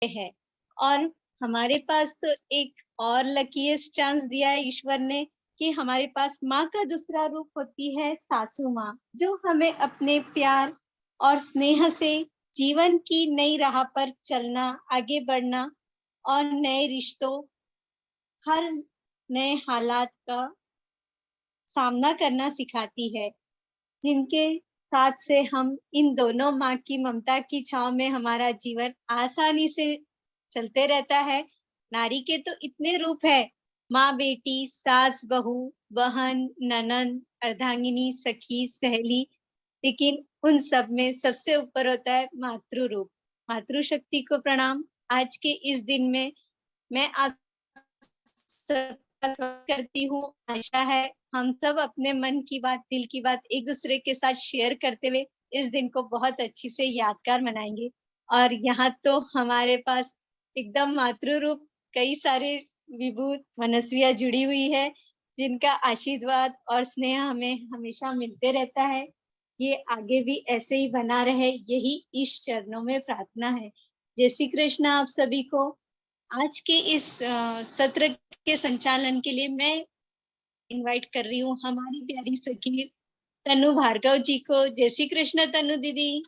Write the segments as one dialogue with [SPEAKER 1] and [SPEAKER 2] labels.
[SPEAKER 1] है। और हमारे पास तो एक और लकीएस्ट चांस दिया है ईश्वर ने कि हमारे पास माँ का दूसरा रूप होती है सासू माँ, जो हमें अपने प्यार और स्नेह से जीवन की नई राह पर चलना, आगे बढ़ना और नए रिश्तों, हर नए हालात का सामना करना सिखाती है, जिनके साथ से हम इन दोनों माँ की ममता की छाँव में हमारा जीवन आसानी से चलते रहता है। नारी के तो इतने रूप है, माँ, बेटी, सास, बहू, बहन, ननंद, अर्धांगिनी, सखी, सहेली, लेकिन उन सब में सबसे ऊपर होता है मातृ रूप। मातृशक्ति को प्रणाम। आज के इस दिन में मैं आप सबका स्वागत करती हूँ। आशा है हम सब अपने मन की बात, दिल की बात एक दूसरे के साथ शेयर करते हुए इस दिन को बहुत अच्छी से यादगार मनाएंगे। और यहाँ तो हमारे पास एकदम मातृ रूप कई सारे विभूत मनस्वियाँ जुड़ी हुई है, जिनका आशीर्वाद और स्नेह हमें हमेशा मिलते रहता है। ये आगे भी ऐसे ही बना रहे, यही इस चरणों में प्रार्थना है। जय श्री कृष्ण आप सभी को। आज के इस सत्र के संचालन के लिए मैं इनवाइट कर रही हूँ हमारी प्यारी सखी तनु भार्गव जी को। जय श्री कृष्ण तनु दीदी।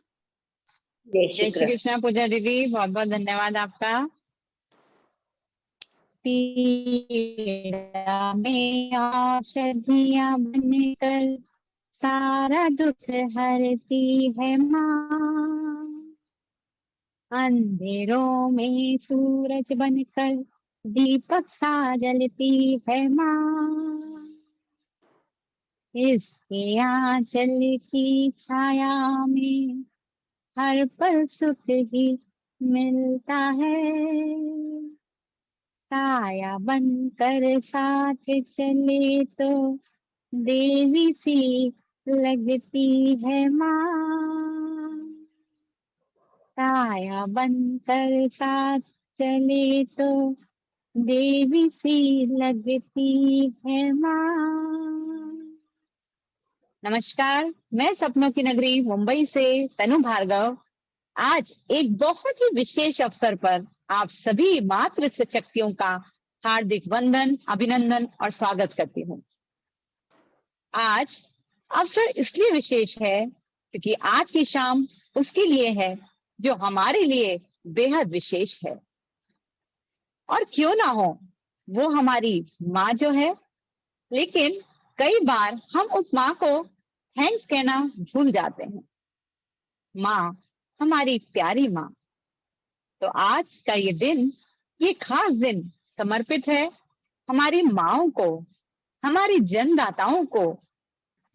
[SPEAKER 2] जय श्री कृष्ण पूजा दीदी, बहुत बहुत धन्यवाद आपका। पीड़ा में औषधियाँ बनकर सारा दुख हरती है माँ, अंधेरों में सूरज बनकर दीपक सा जलती है माँ, इसके आंचल की छाया में हर पल सुख ही मिलता है, साया बनकर साथ चले तो देवी सी लगती है माँ, साया बनकर साथ चले तो देवी सी लगती है माँ। नमस्कार, मैं सपनों की नगरी मुंबई से तनु भार्गव आज एक बहुत ही विशेष अवसर पर आप सभी मातृ शक्तियों का हार्दिक वंदन, अभिनंदन और स्वागत करती हूँ। आज अवसर इसलिए विशेष है क्योंकि आज की शाम उसके लिए है जो हमारे लिए बेहद विशेष है। और क्यों ना हो, वो हमारी माँ जो है, लेकिन कई बार हम उस माँ को थैंक्स कहना भूल जाते हैं। माँ, हमारी प्यारी माँ। तो आज का ये दिन, ये खास दिन समर्पित है हमारी माँओं को, हमारी जन्मदाताओं को,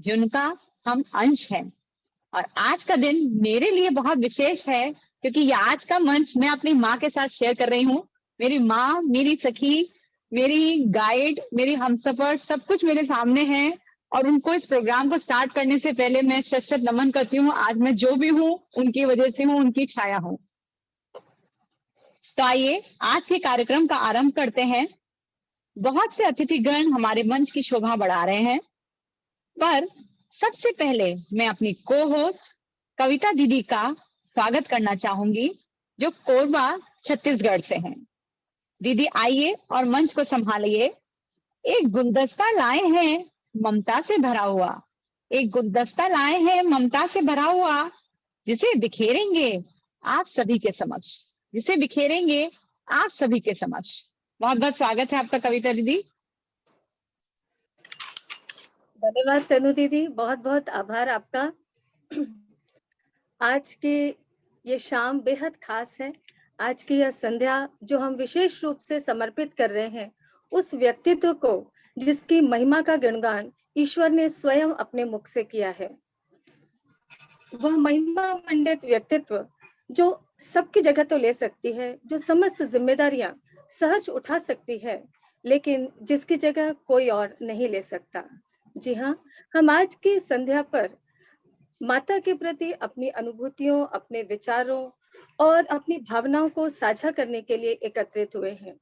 [SPEAKER 2] जिनका हम अंश हैं। और आज का दिन मेरे लिए बहुत विशेष है क्योंकि ये आज का मंच मैं अपनी माँ के साथ शेयर कर रही हूँ। मेरी माँ, मेरी सखी, मेरी गाइड, मेरी हमसफर, सब कुछ मेरे सामने है। और उनको इस प्रोग्राम को स्टार्ट करने से पहले मैं शत नमन करती हूँ। आज मैं जो भी हूँ उनकी वजह से हूँ, उनकी छाया हूँ। तो आइए आज के कार्यक्रम का आरंभ करते हैं। बहुत से अतिथिगण हमारे मंच की शोभा बढ़ा रहे हैं, पर सबसे पहले मैं अपनी को होस्ट कविता दीदी का स्वागत करना चाहूंगी, जो कोरबा छत्तीसगढ़ से हैं। दीदी आइए और मंच को संभालिए। एक गुलदस्ता लाए हैं ममता से भरा हुआ, एक गुलदस्ता लाए हैं ममता से भरा हुआ, जिसे बिखेरेंगे आप सभी के समक्ष, जिसे बिखेरेंगे आप सभी के समक्ष। बहुत बहुत स्वागत है आपका कविता दीदी।
[SPEAKER 3] धन्यवाद तनु दीदी, बहुत बहुत आभार आपका। आज की ये शाम बेहद खास है। आज की यह संध्या जो हम विशेष रूप से समर्पित कर रहे हैं उस व्यक्तित्व को जिसकी महिमा का गुणगान ईश्वर ने स्वयं अपने मुख से किया है। वह महिमा मंडित व्यक्तित्व जो सबकी जगह तो ले सकती है, जो समस्त जिम्मेदारियां सहज उठा सकती है, लेकिन जिसकी जगह कोई और नहीं ले सकता। जी हाँ, हम आज की संध्या पर माता के प्रति अपनी अनुभूतियों, अपने विचारों और अपनी भावनाओं को साझा करने के लिए एकत्रित हुए हैं।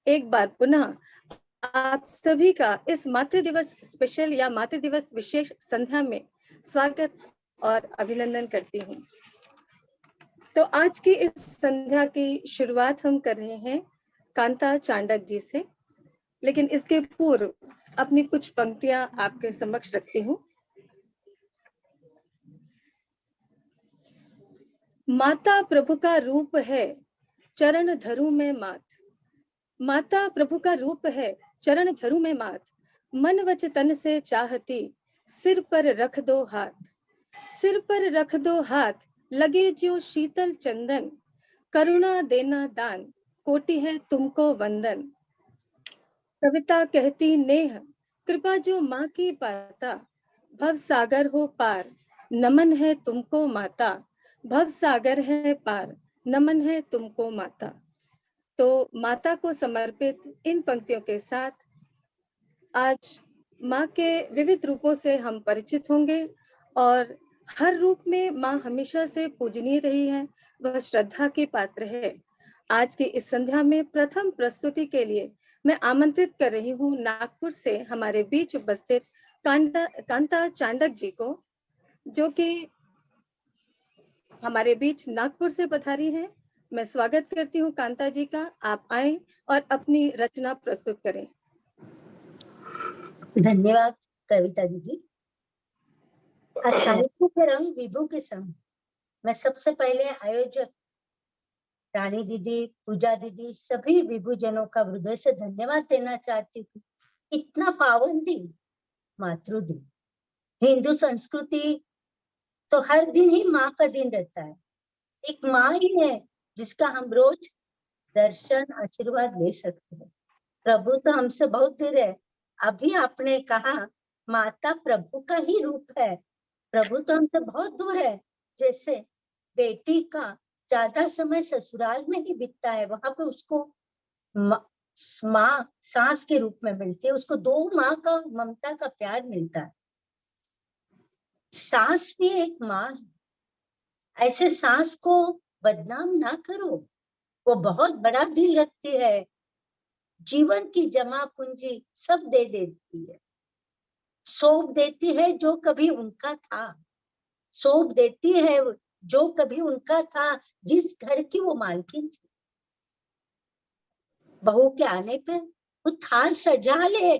[SPEAKER 3] एक बार पुनः आप सभी का इस मातृ दिवस स्पेशल या मातृ दिवस विशेष संध्या में स्वागत और अभिनंदन करती हूँ। तो आज की इस संध्या की शुरुआत हम कर रहे हैं कांता चांडक जी से, लेकिन इसके पूर्व अपनी कुछ पंक्तियां आपके समक्ष रखती हूँ। माता प्रभु का रूप है, चरण धरू में मात। माता प्रभु का रूप है, चरण धरू में मात। मन वच तन से चाहती, सिर पर रख दो हाथ। सिर पर रख दो हाथ, लगे जो शीतल चंदन। करुणा देना दान, कोटि है तुमको वंदन। कविता कहती नेह, कृपा जो माँ की पाता। भव सागर हो पार, नमन है तुमको माता। भव सागर है पार, नमन है तुमको माता। तो माता को समर्पित इन पंक्तियों के साथ आज माँ के विविध रूपों से हम परिचित होंगे, और हर रूप में माँ हमेशा से पूजनीय रही है, वह श्रद्धा की पात्र है। आज की इस संध्या में प्रथम प्रस्तुति के लिए मैं आमंत्रित कर रही हूँ नागपुर से हमारे बीच उपस्थित कांता चांडक जी को, जो कि हमारे बीच नागपुर से पधारी हैं। मैं स्वागत करती हूँ कांता जी का, आप आए और अपनी रचना प्रस्तुत करें।
[SPEAKER 4] धन्यवाद कविता दीदी। साहित्य के रंग विभू के संग मैं सबसे पहले आयोजक रानी दीदी, पूजा दीदी, सभी विभूजनों का हृदय से धन्यवाद देना चाहती हूँ। इतना पावन दिन, मातृ दिन। हिंदू संस्कृति तो हर दिन ही माँ का दिन रहता है। एक माँ ही है जिसका हम रोज दर्शन आशीर्वाद ले सकते हैं। प्रभु तो हमसे बहुत दूर है। अभी आपने कहा माता प्रभु का ही रूप है। प्रभु तो हमसे बहुत दूर है। जैसे बेटी का ज्यादा समय ससुराल में ही बीतता है, वहां पे उसको माँ सास के रूप में मिलती है, उसको दो माँ का ममता का प्यार मिलता है। सास भी एक माँ है। ऐसे सास को बदनाम ना करो, वो बहुत बड़ा दिल रखती है। जीवन की जमा पूंजी सब दे देती है। सौंप देती है जो कभी उनका था। सौंप देती है जो कभी उनका था, जिस घर की वो मालकिन थी। बहू के आने पर वो थाल सजा ले,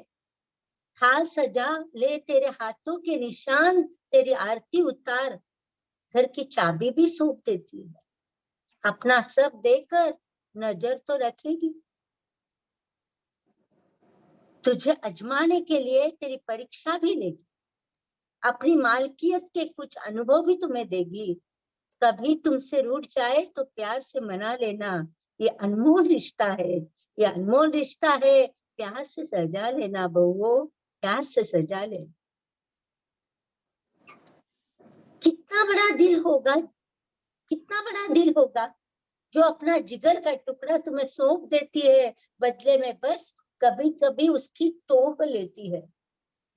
[SPEAKER 4] थाल सजा ले, तेरे हाथों के निशान, तेरी आरती उतार। घर की चाबी भी सौंप देती है। अपना सब देकर नजर तो रखेगी। तुझे अजमाने के लिए तेरी परीक्षा भी लेगी। अपनी मालकियत के कुछ अनुभव भी तुम्हें देगी। कभी तुमसे रूठ जाए तो प्यार से मना लेना। ये अनमोल रिश्ता है, ये अनमोल रिश्ता है। प्यार से सजा लेना बहुओं, प्यार से सजा लेना। कितना बड़ा दिल होगा, कितना बड़ा दिल होगा जो अपना जिगर का टुकड़ा तुम्हें सौंप देती है। बदले में बस कभी कभी उसकी टोह लेती है।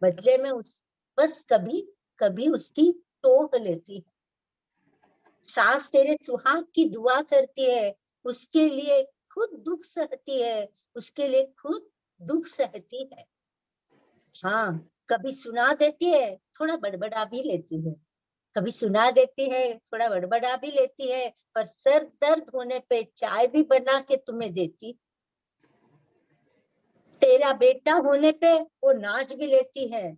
[SPEAKER 4] बदले में बस कभी कभी उसकी टोह लेती है। सास तेरे सुहाग की दुआ करती है, उसके लिए खुद दुख सहती है, उसके लिए खुद दुख सहती है। हाँ, कभी सुना देती है, थोड़ा बड़बड़ा भी लेती है। कभी सुना देती है, थोड़ा बड़बड़ा भी लेती है, पर सर दर्द होने पे चाय भी बना के तुम्हें देती। तेरा बेटा होने पे वो नाच भी लेती है।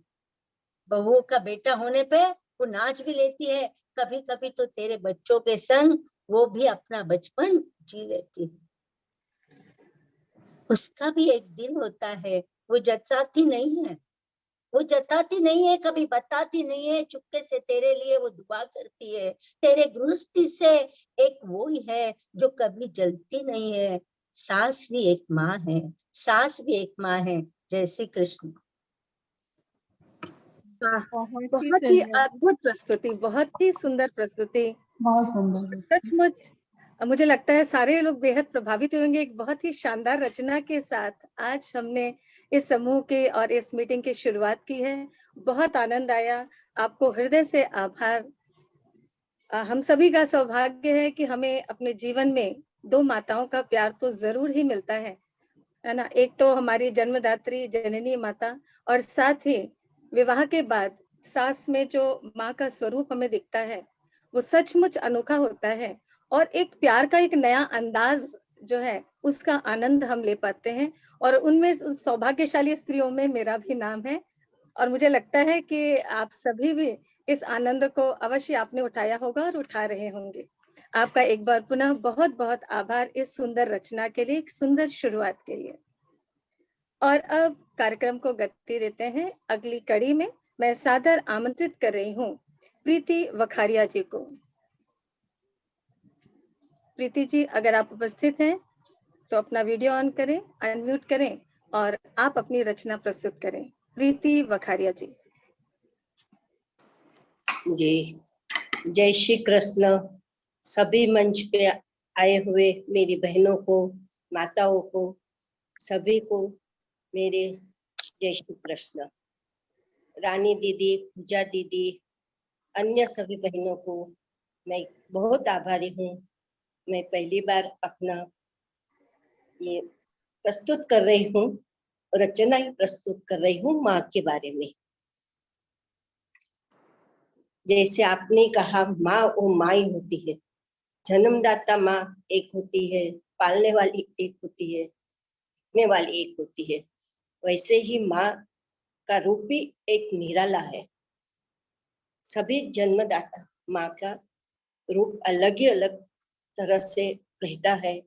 [SPEAKER 4] बहुओं का बेटा होने पे वो नाच भी लेती है। कभी कभी तो तेरे बच्चों के संग वो भी अपना बचपन जी लेती है। उसका भी एक दिल होता है, वो जताती नहीं है, वो जताती नहीं है, कभी बताती नहीं है। चुपके से तेरे लिए वो दुआ करती है। तेरे गृहस्थी से एक वो ही है जो कभी जलती नहीं है। सास भी एक माँ है, सास भी एक माँ है। जय श्री कृष्ण।
[SPEAKER 3] बहुत ही अद्भुत प्रस्तुति, बहुत ही सुंदर प्रस्तुति,
[SPEAKER 4] बहुत सुंदर।
[SPEAKER 3] सचमुच मुझे लगता है सारे लोग बेहद प्रभावित होंगे। एक बहुत ही शानदार रचना के साथ आज हमने इस समूह के और इस मीटिंग की शुरुआत की है। बहुत आनंद आया। आपको हृदय से आभार। हम सभी का सौभाग्य है कि हमें अपने जीवन में दो माताओं का प्यार तो जरूर ही मिलता है ना। एक तो हमारी जन्मदात्री जननी माता, और साथ ही विवाह के बाद सास में जो माँ का स्वरूप हमें दिखता है वो सचमुच अनोखा होता है। और एक प्यार का एक नया अंदाज जो है उसका आनंद हम ले पाते हैं। और उनमें सौभाग्यशाली स्त्रियों में मेरा भी नाम है। और मुझे लगता है कि आप सभी भी इस आनंद को अवश्य आपने उठाया होगा और उठा रहे होंगे। आपका एक बार पुनः बहुत बहुत आभार इस सुंदर रचना के लिए, एक सुंदर शुरुआत के लिए। और अब कार्यक्रम को गति देते हैं। अगली कड़ी में मैं सादर आमंत्रित कर रही हूँ प्रीति वखारिया जी को। प्रीति जी, अगर आप उपस्थित हैं तो अपना वीडियो ऑन करें, अनम्यूट करें और आप अपनी रचना प्रस्तुत करें। प्रीति वखारिया जी।
[SPEAKER 5] जी, जय श्री कृष्ण। सभी मंच पे आए हुए मेरी बहनों को, माताओं को, सभी को मेरे जय श्री कृष्ण। रानी दीदी, पूजा दीदी, अन्य सभी बहनों को मैं बहुत आभारी हूँ। मैं पहली बार अपना ये प्रस्तुत कर रही हूँ, रचना ही प्रस्तुत कर रही हूँ माँ के बारे में। जैसे आपने कहा, माँ वो माँ ही होती है। जन्मदाता माँ एक होती है, पालने वाली एक होती है, रखने वाली एक होती है। वैसे ही माँ का रूप भी एक निराला है। सभी जन्मदाता माँ का रूप अलग ही अलग तरह से रहता है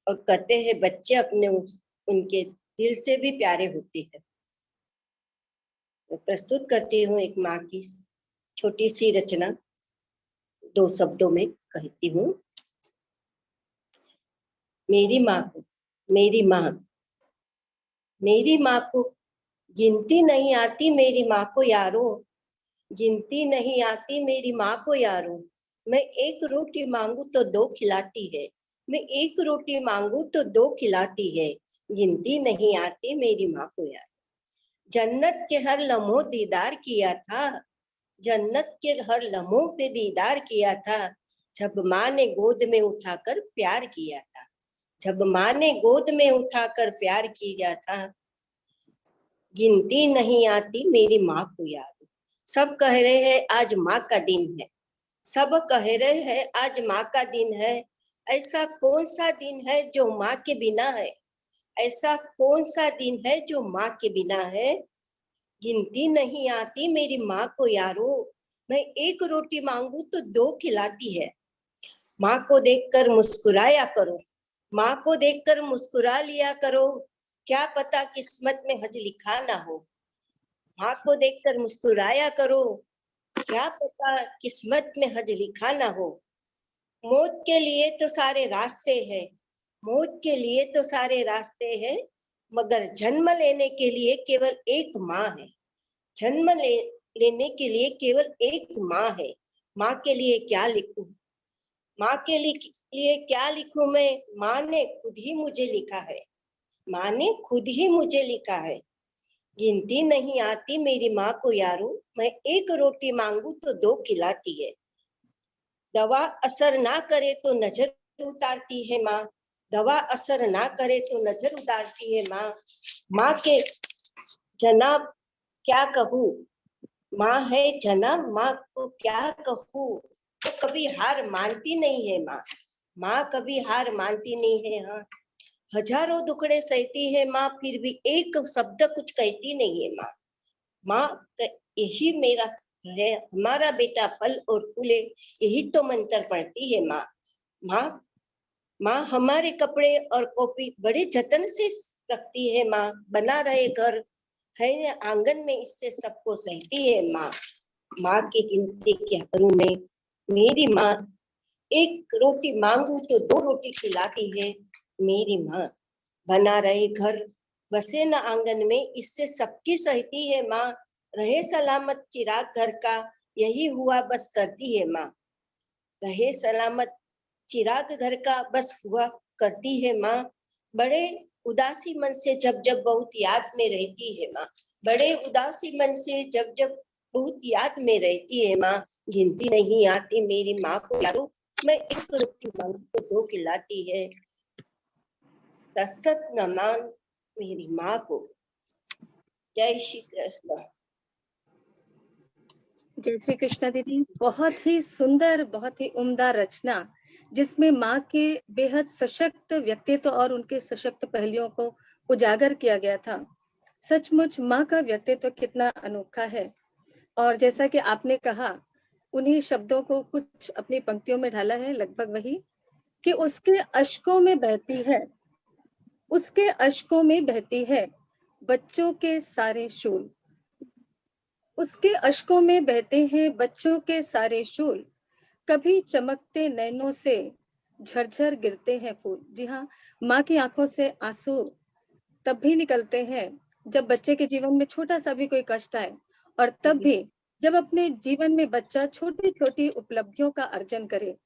[SPEAKER 5] और कहते हैं बच्चे अपने उनके दिल से भी प्यारे होते हैं। मैं प्रस्तुत करती हूँ एक माँ की छोटी सी रचना, 2 शब्दों में कहती हूँ। मेरी माँ को, मेरी माँ, मेरी माँ को गिनती नहीं आती मेरी माँ को यारो, गिनती नहीं आती मेरी माँ को यारो। मैं एक रोटी मांगू तो 2 खिलाती है, मैं एक रोटी मांगू तो 2 खिलाती है, गिनती नहीं आती मेरी माँ को यारो। जन्नत के हर लम्हों दीदार किया था, जन्नत के हर लम्हों पे दीदार किया था, जब माँ ने गोद में उठाकर प्यार किया था, जब माँ ने गोद में उठाकर प्यार किया था, गिनती नहीं आती मेरी माँ को याद। सब कह रहे हैं आज माँ का दिन है, सब कह रहे हैं आज माँ का दिन है। ऐसा कौन सा दिन है जो माँ के बिना है, ऐसा कौन सा दिन है जो माँ के बिना है। गिनती नहीं आती मेरी माँ को यारो, मैं एक रोटी मांगू तो 2 खिलाती है। माँ को देखकर मुस्कुराया करो, माँ को देखकर मुस्कुरा लिया करो, क्या पता किस्मत में हज लिखा ना हो। माँ को देखकर मुस्कुराया करो, क्या पता किस्मत में हज लिखा ना हो। मौत के लिए तो सारे रास्ते हैं, मौत के लिए तो सारे रास्ते हैं, मगर जन्म लेने के लिए केवल एक माँ है, जन्म लेने के लिए केवल एक माँ है। माँ के लिए क्या लिखूं, माँ के लिए क्या लिखूं मैं, माँ ने खुद ही मुझे लिखा है, माँ ने खुद ही मुझे लिखा है। गिनती नहीं आती मेरी माँ को यारो, मैं एक रोटी मांगू तो 2 खिलाती है। दवा असर ना करे तो नजर उतारती है माँ, दवा असर ना करे तो नजर उतारती है माँ। माँ के जनाब क्या कहूँ, माँ है जनाब, माँ को क्या कहूँ। तो कभी हार मानती नहीं है माँ, माँ कभी हार मानती नहीं है। हाँ, हजारों दुखड़े सहती है माँ, फिर भी एक शब्द कुछ कहती नहीं है माँ। माँ यही मेरा है, हमारा बेटा फल और फूले, यही तो मंत्र पढ़ती है माँ। माँ माँ हमारे कपड़े और कॉपी बड़े जतन से रखती है माँ, बना रहे घर है आंगन में इससे सबको सहती है माँ। माँ की गिनती क्या करूं मैं, मेरी माँ एक रोटी मांगू तो 2 रोटी खिलाती है। मेरी माँ बना रहे घर बसे न आंगन में, इससे सबकी सहती है माँ। रहे सलामत चिराग घर का, यही हुआ बस करती है माँ। रहे सलामत चिराग घर का बस हुआ करती है माँ। बड़े उदासी मन से जब जब बहुत याद में रहती है माँ, बड़े उदासी मन से जब जब बहुत याद में रहती है माँ। गिनती नहीं आती मेरी माँ को यारो, मैं एक रोटी मांगू तो 2 खिलाती है। सत नमन मेरी माँ को। जय श्री कृष्ण।
[SPEAKER 3] जय श्री कृष्णा दीदी, बहुत ही सुंदर, बहुत ही उम्दा रचना, जिसमें माँ के बेहद सशक्त व्यक्तित्व और उनके सशक्त पहलुओं को उजागर किया गया था। सचमुच माँ का व्यक्तित्व कितना अनोखा है। और जैसा कि आपने कहा, उन्हीं शब्दों को कुछ अपनी पंक्तियों में ढाला है, लगभग वही, कि उसके अश्कों में बहती है, उसके अश्कों में बहती है बच्चों के सारे शूल, उसके अश्कों में बहते हैं बच्चों के सारे शूल, कभी चमकते नैनों से झरझर गिरते हैं फूल। जी हाँ, माँ की आंखों से आंसू तब भी निकलते हैं जब बच्चे के जीवन में छोटा सा भी कोई कष्ट आए, और तब भी जब अपने जीवन में बच्चा छोटी छोटी उपलब्धियों का अर्जन करे।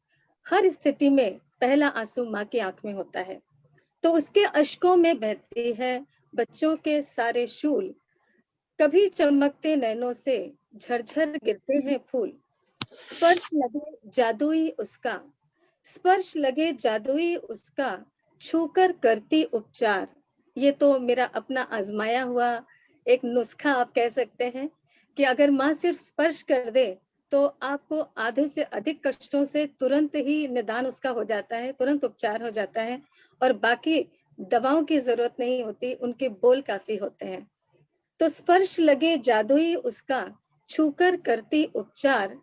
[SPEAKER 3] हर स्थिति में पहला आंसू माँ की आंख में होता है। तो उसके अश्कों में बहती है बच्चों के सारे शूल, कभी चमकते नैनों से झरझर गिरते हैं फूल, स्पर्श लगे जादुई उसका, स्पर्श लगे जादुई उसका, छूकर करती उपचार। ये तो मेरा अपना आजमाया हुआ एक नुस्खा आप कह सकते हैं, कि अगर माँ सिर्फ स्पर्श कर दे तो आपको आधे से अधिक कष्टों से तुरंत ही निदान उसका हो जाता है, तुरंत उपचार हो जाता है, और बाकी दवाओं की जरूरत नहीं होती, उनके बोल काफी होते हैं। तो स्पर्श लगे जादुई उसका, छूकर करती उपचार,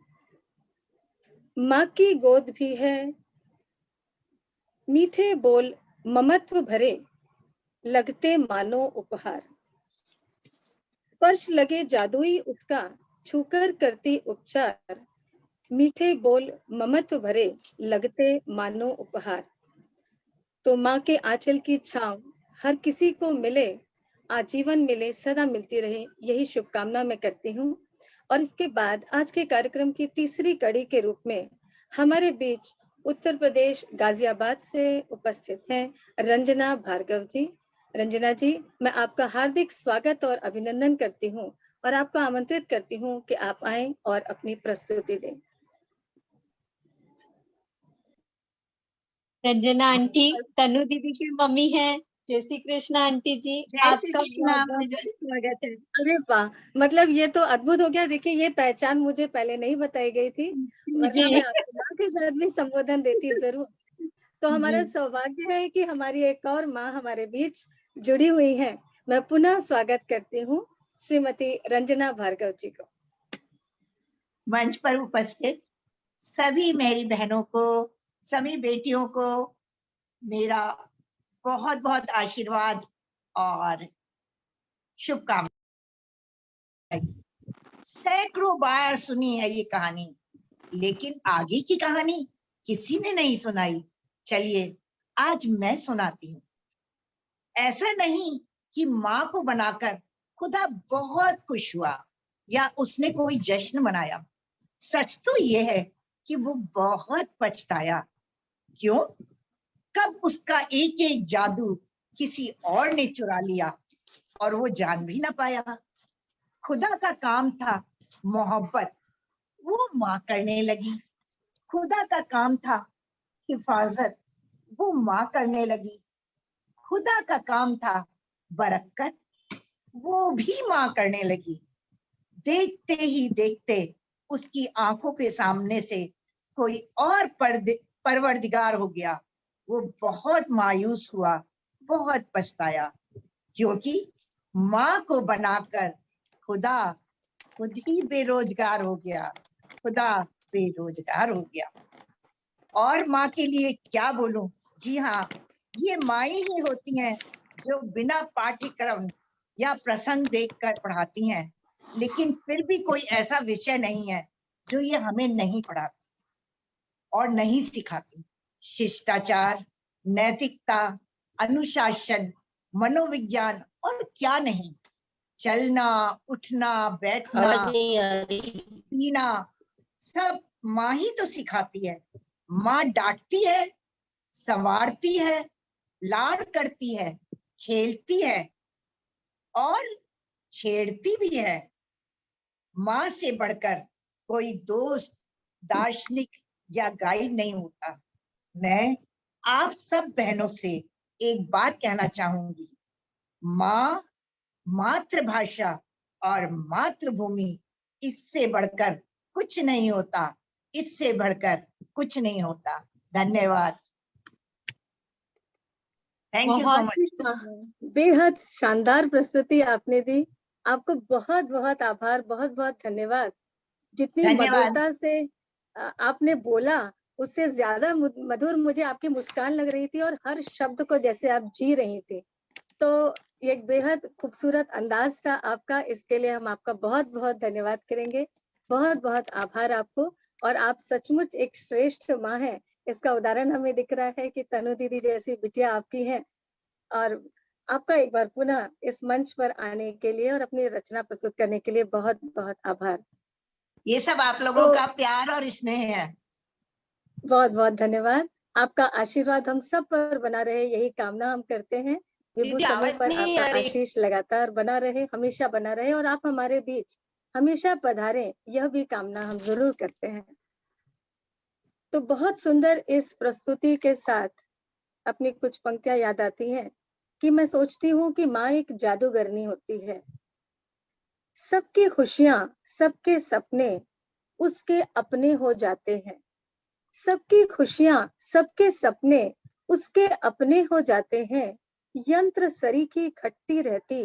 [SPEAKER 3] माँ की गोद भी है, मीठे बोल ममत्व भरे, लगते मानो उपहार। स्पर्श लगे जादुई उसका, छूकर करती उपचार, मीठे बोल ममत्व भरे, लगते मानो उपहार। तो माँ के आंचल की छांव हर किसी को मिले, आजीवन मिले, सदा मिलती रहे, यही शुभकामना मैं करती हूँ। और इसके बाद आज के कार्यक्रम की तीसरी कड़ी के रूप में हमारे बीच उत्तर प्रदेश गाजियाबाद से उपस्थित हैं रंजना भार्गव जी। रंजना जी, मैं आपका हार्दिक स्वागत और अभिनंदन करती हूँ, और आपको आमंत्रित करती हूँ कि आप आएं और अपनी प्रस्तुति दें।
[SPEAKER 1] रंजना आंटी तनु दीदी की मम्मी है। जय श्री कृष्णा आंटी जी, आपका बहुत बहुत स्वागत है।
[SPEAKER 3] अरे वाह, मतलब ये तो अद्भुत हो गया। देखिए, ये पहचान मुझे पहले नहीं बताई गई थी, वरना मैं आपके माँ के साथ भी संबोधन देती जरूर। तो हमारा सौभाग्य है कि हमारी एक और माँ हमारे बीच जुड़ी हुई है। मैं पुनः स्वागत करती हूँ श्रीमती रंजना भार्गव जी को।
[SPEAKER 6] मंच पर उपस्थित सभी मेरी बहनों को, सभी बेटियों को मेरा बहुत बहुत आशीर्वाद और शुभकामनाएं। सैकड़ों बार सुनी है ये कहानी, लेकिन आगे की कहानी किसी ने नहीं सुनाई। चलिए आज मैं सुनाती हूँ। ऐसा नहीं कि माँ को बनाकर खुदा बहुत खुश हुआ या उसने कोई जश्न मनाया। सच तो ये है कि वो बहुत पछताया। क्यों? कब उसका एक एक जादू किसी और ने चुरा लिया और वो जान भी ना पाया। खुदा का काम था मोहब्बत, वो माँ करने लगी। खुदा का काम था हिफाजत, वो माँ करने लगी। खुदा का काम था बरकत, वो भी माँ करने लगी। देखते ही देखते उसकी आंखों के सामने से कोई और परवरदिगार हो गया। वो बहुत मायूस हुआ, बहुत पछताया, क्योंकि माँ को बनाकर खुदा खुद ही बेरोजगार हो गया। खुदा बेरोजगार हो गया। और माँ के लिए क्या बोलूं। जी हाँ, ये माँ ही होती हैं जो बिना पाठ्यक्रम या प्रसंग देखकर पढ़ाती हैं, लेकिन फिर भी कोई ऐसा विषय नहीं है जो ये हमें नहीं पढ़ाती और नहीं सिखाती। शिष्टाचार, नैतिकता, अनुशासन, मनोविज्ञान और क्या नहीं। चलना, उठना, बैठना, पीना, सब माँ ही तो सिखाती है। माँ डांटती है, संवारती है, लाड़ करती है, खेलती है और छेड़ती भी है। माँ से बढ़कर कोई दोस्त, दार्शनिक या गाइड नहीं होता। मैं आप सब बहनों से एक बात कहना चाहूंगी। माँ, मातृभाषा और मातृभूमि, इससे बढ़कर कुछ नहीं होता, इससे बढ़कर कुछ नहीं होता। धन्यवाद। थैंक यू सो
[SPEAKER 1] बहुत
[SPEAKER 6] मच।
[SPEAKER 1] ही सुंदर।
[SPEAKER 3] बेहद शानदार प्रस्तुति आपने दी। आपको बहुत बहुत आभार, बहुत बहुत धन्यवाद। जितनी
[SPEAKER 6] धन्यवाद।
[SPEAKER 3] मधुरता से आपने बोला, उससे ज्यादा मधुर मुझे आपकी मुस्कान लग रही थी और हर शब्द को जैसे आप जी रही थी। तो एक बेहद खूबसूरत अंदाज था आपका, इसके लिए हम आपका बहुत बहुत धन्यवाद करेंगे। बहुत बहुत आभार आपको। और आप सचमुच एक श्रेष्ठ माँ है, इसका उदाहरण हमें दिख रहा है कि तनु दीदी जैसी बिटिया आपकी है। और आपका एक बार पुनः इस मंच पर आने के लिए और अपनी रचना प्रस्तुत करने के लिए बहुत बहुत आभार।
[SPEAKER 6] ये सब आप लोगों का प्यार और स्नेह है।
[SPEAKER 3] बहुत बहुत धन्यवाद। आपका आशीर्वाद हम सब पर बना रहे, यही कामना हम करते हैं। विभू
[SPEAKER 5] दीदी
[SPEAKER 3] समूह
[SPEAKER 5] आवाज
[SPEAKER 3] पर
[SPEAKER 5] नहीं
[SPEAKER 3] आपका
[SPEAKER 5] आ रही।
[SPEAKER 3] आशीष लगातार बना रहे, हमेशा बना रहे और आप हमारे बीच हमेशा पधारें, यह भी कामना हम जरूर करते हैं। तो बहुत सुंदर इस प्रस्तुति के साथ अपनी कुछ पंक्तियां याद आती हैं कि मैं सोचती हूँ कि माँ एक जादूगरनी होती है। सबकी खुशियां, सबके सपने उसके अपने हो जाते हैं। सबकी खुशियां, सबके सपने उसके अपने हो जाते हैं। यंत्र सरीखी खटती रहती,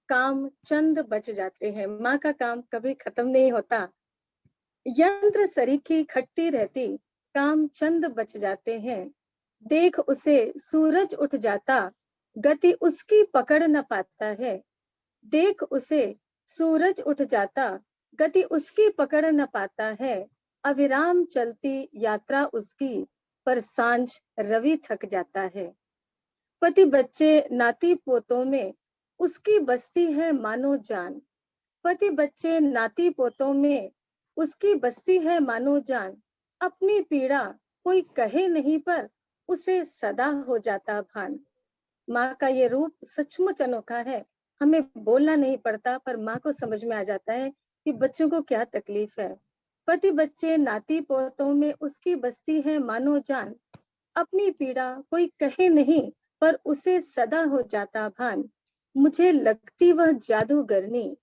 [SPEAKER 3] काम चंद बच जाते हैं। माँ का काम कभी खत्म नहीं होता। यंत्र सरीखी खटती रहती, काम चंद बच जाते हैं। देख उसे सूरज उठ जाता, गति उसकी पकड़ न पाता है। देख उसे सूरज उठ जाता, गति उसकी पकड़ न पाता है। अविराम चलती यात्रा उसकी, पर सांझ रवि थक जाता है। पति बच्चे नाती पोतों में उसकी बस्ती है मानो जान। पति बच्चे नाती पोतों में उसकी बस्ती है मानो जान। अपनी पीड़ा कोई कहे नहीं, पर उसे सदा हो जाता भान। माँ का ये रूप सचमुच अनोखा है। हमें बोलना नहीं पड़ता, पर माँ को समझ में आ जाता है कि बच्चों को क्या तकलीफ है। पति बच्चे नाती पोतों में उसकी बस्ती है मानो जान। अपनी पीड़ा कोई कहे नहीं, पर उसे सदा हो जाता भान। मुझे लगती वह जादूगरनी,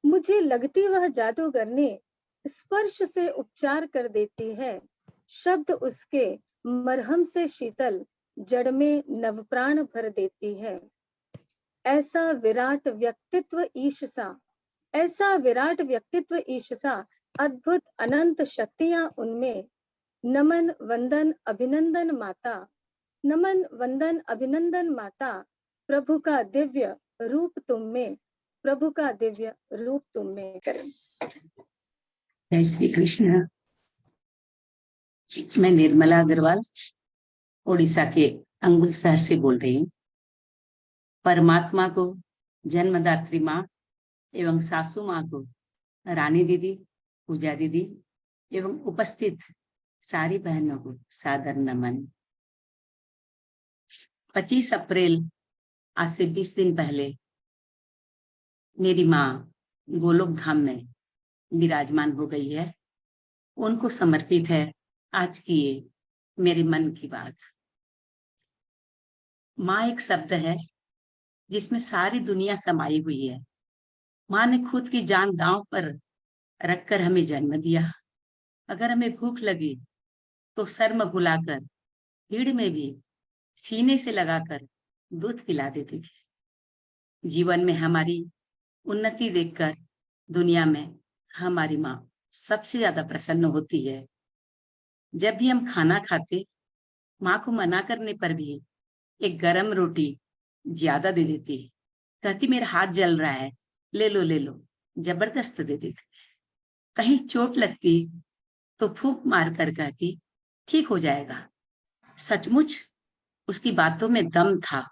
[SPEAKER 3] मुझे लगती वह जादूगरनी, स्पर्श से उपचार कर देती है। शब्द उसके मरहम से शीतल, जड़ में नवप्राण भर देती है। ऐसा विराट व्यक्तित्व ईश सा, ऐसा विराट व्यक्तित्व ईश सा, अद्भुत अनंत शक्तियां उनमें। नमन वंदन अभिनंदन माता, नमन वंदन अभिनंदन माता। प्रभु का दिव्य रूप तुम में, प्रभु का दिव्य रूप तुम में। करें।
[SPEAKER 7] जय श्री कृष्ण। मैं निर्मला अग्रवाल उड़ीसा के अंगुल शहर से बोल रही हूँ। परमात्मा को जन्मदात्री माँ एवं सासू माँ को रानी दीदी, पूजा दीदी एवं उपस्थित सारी बहनों को सादर नमन। 25 अप्रैल आज से 20 दिन पहले मेरी माँ गोलोक धाम में विराजमान हो गई है। उनको समर्पित है आज की ये मेरे मन की बात। माँ एक शब्द है जिसमें सारी दुनिया समाई हुई है। माँ ने खुद की जान दांव पर रखकर हमें जन्म दिया। अगर हमें भूख लगी तो शर्म भुलाकर भीड़ में भी सीने से लगाकर दूध पिला देती थी। जीवन में हमारी उन्नति देखकर दुनिया में हमारी माँ सबसे ज्यादा प्रसन्न होती है। जब भी हम खाना खाते, माँ को मना करने पर भी एक गरम रोटी ज्यादा दे देती। कहती मेरा हाथ जल रहा है, ले लो ले लो, जबरदस्त दे देती। कहीं चोट लगती तो फूंक मार कर कहती ठीक हो जाएगा। सचमुच उसकी बातों में दम था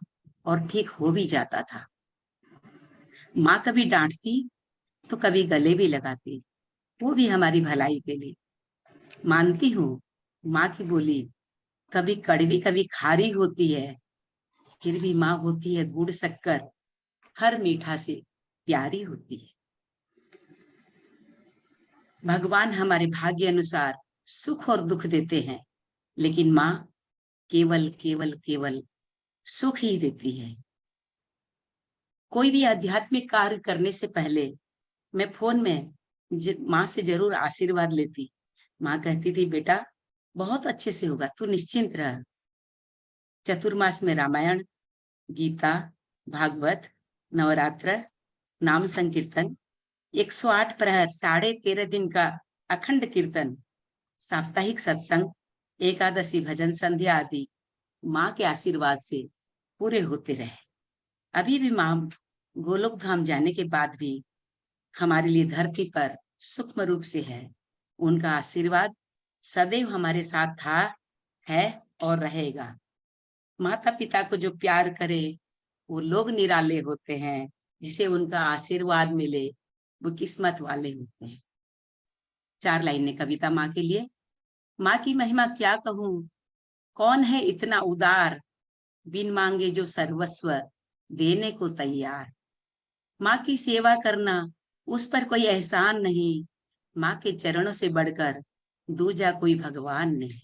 [SPEAKER 7] और ठीक हो भी जाता था। माँ कभी डांटती तो कभी गले भी लगाती, वो भी हमारी भलाई के लिए। मानती हूँ माँ की बोली कभी कड़वी कभी खारी होती है, फिर भी माँ होती है गुड़ शक्कर, हर मीठा से प्यारी होती है। भगवान हमारे भाग्य अनुसार सुख और दुख देते हैं, लेकिन माँ केवल केवल केवल सुख ही देती है। कोई भी आध्यात्मिक कार्य करने से पहले मैं फोन में माँ से जरूर आशीर्वाद लेती। माँ कहती थी, बेटा बहुत अच्छे से होगा, तू निश्चिंत रह। चतुर्मास में रामायण, गीता, भागवत, नवरात्र, नाम संकीर्तन, 108 प्रहर, 13.5 दिन का अखंड कीर्तन, साप्ताहिक सत्संग, एकादशी भजन संध्या आदि माँ के आशीर्वाद से पूरे होते रहे। अभी भी माँ गोलोक धाम जाने के बाद भी हमारे लिए धरती पर सूक्ष्म रूप से है। उनका आशीर्वाद सदैव हमारे साथ था, है और रहेगा। माता पिता को जो प्यार करे वो लोग निराले होते हैं, जिसे उनका आशीर्वाद मिले वो किस्मत वाले होते हैं। 4 लाइनें कविता माँ के लिए। माँ की महिमा क्या कहूँ, कौन है इतना उदार, बिन मांगे जो सर्वस्व देने को तैयार। माँ की सेवा करना उस पर कोई एहसान नहीं, माँ के चरणों से बढ़कर दूजा कोई भगवान नहीं।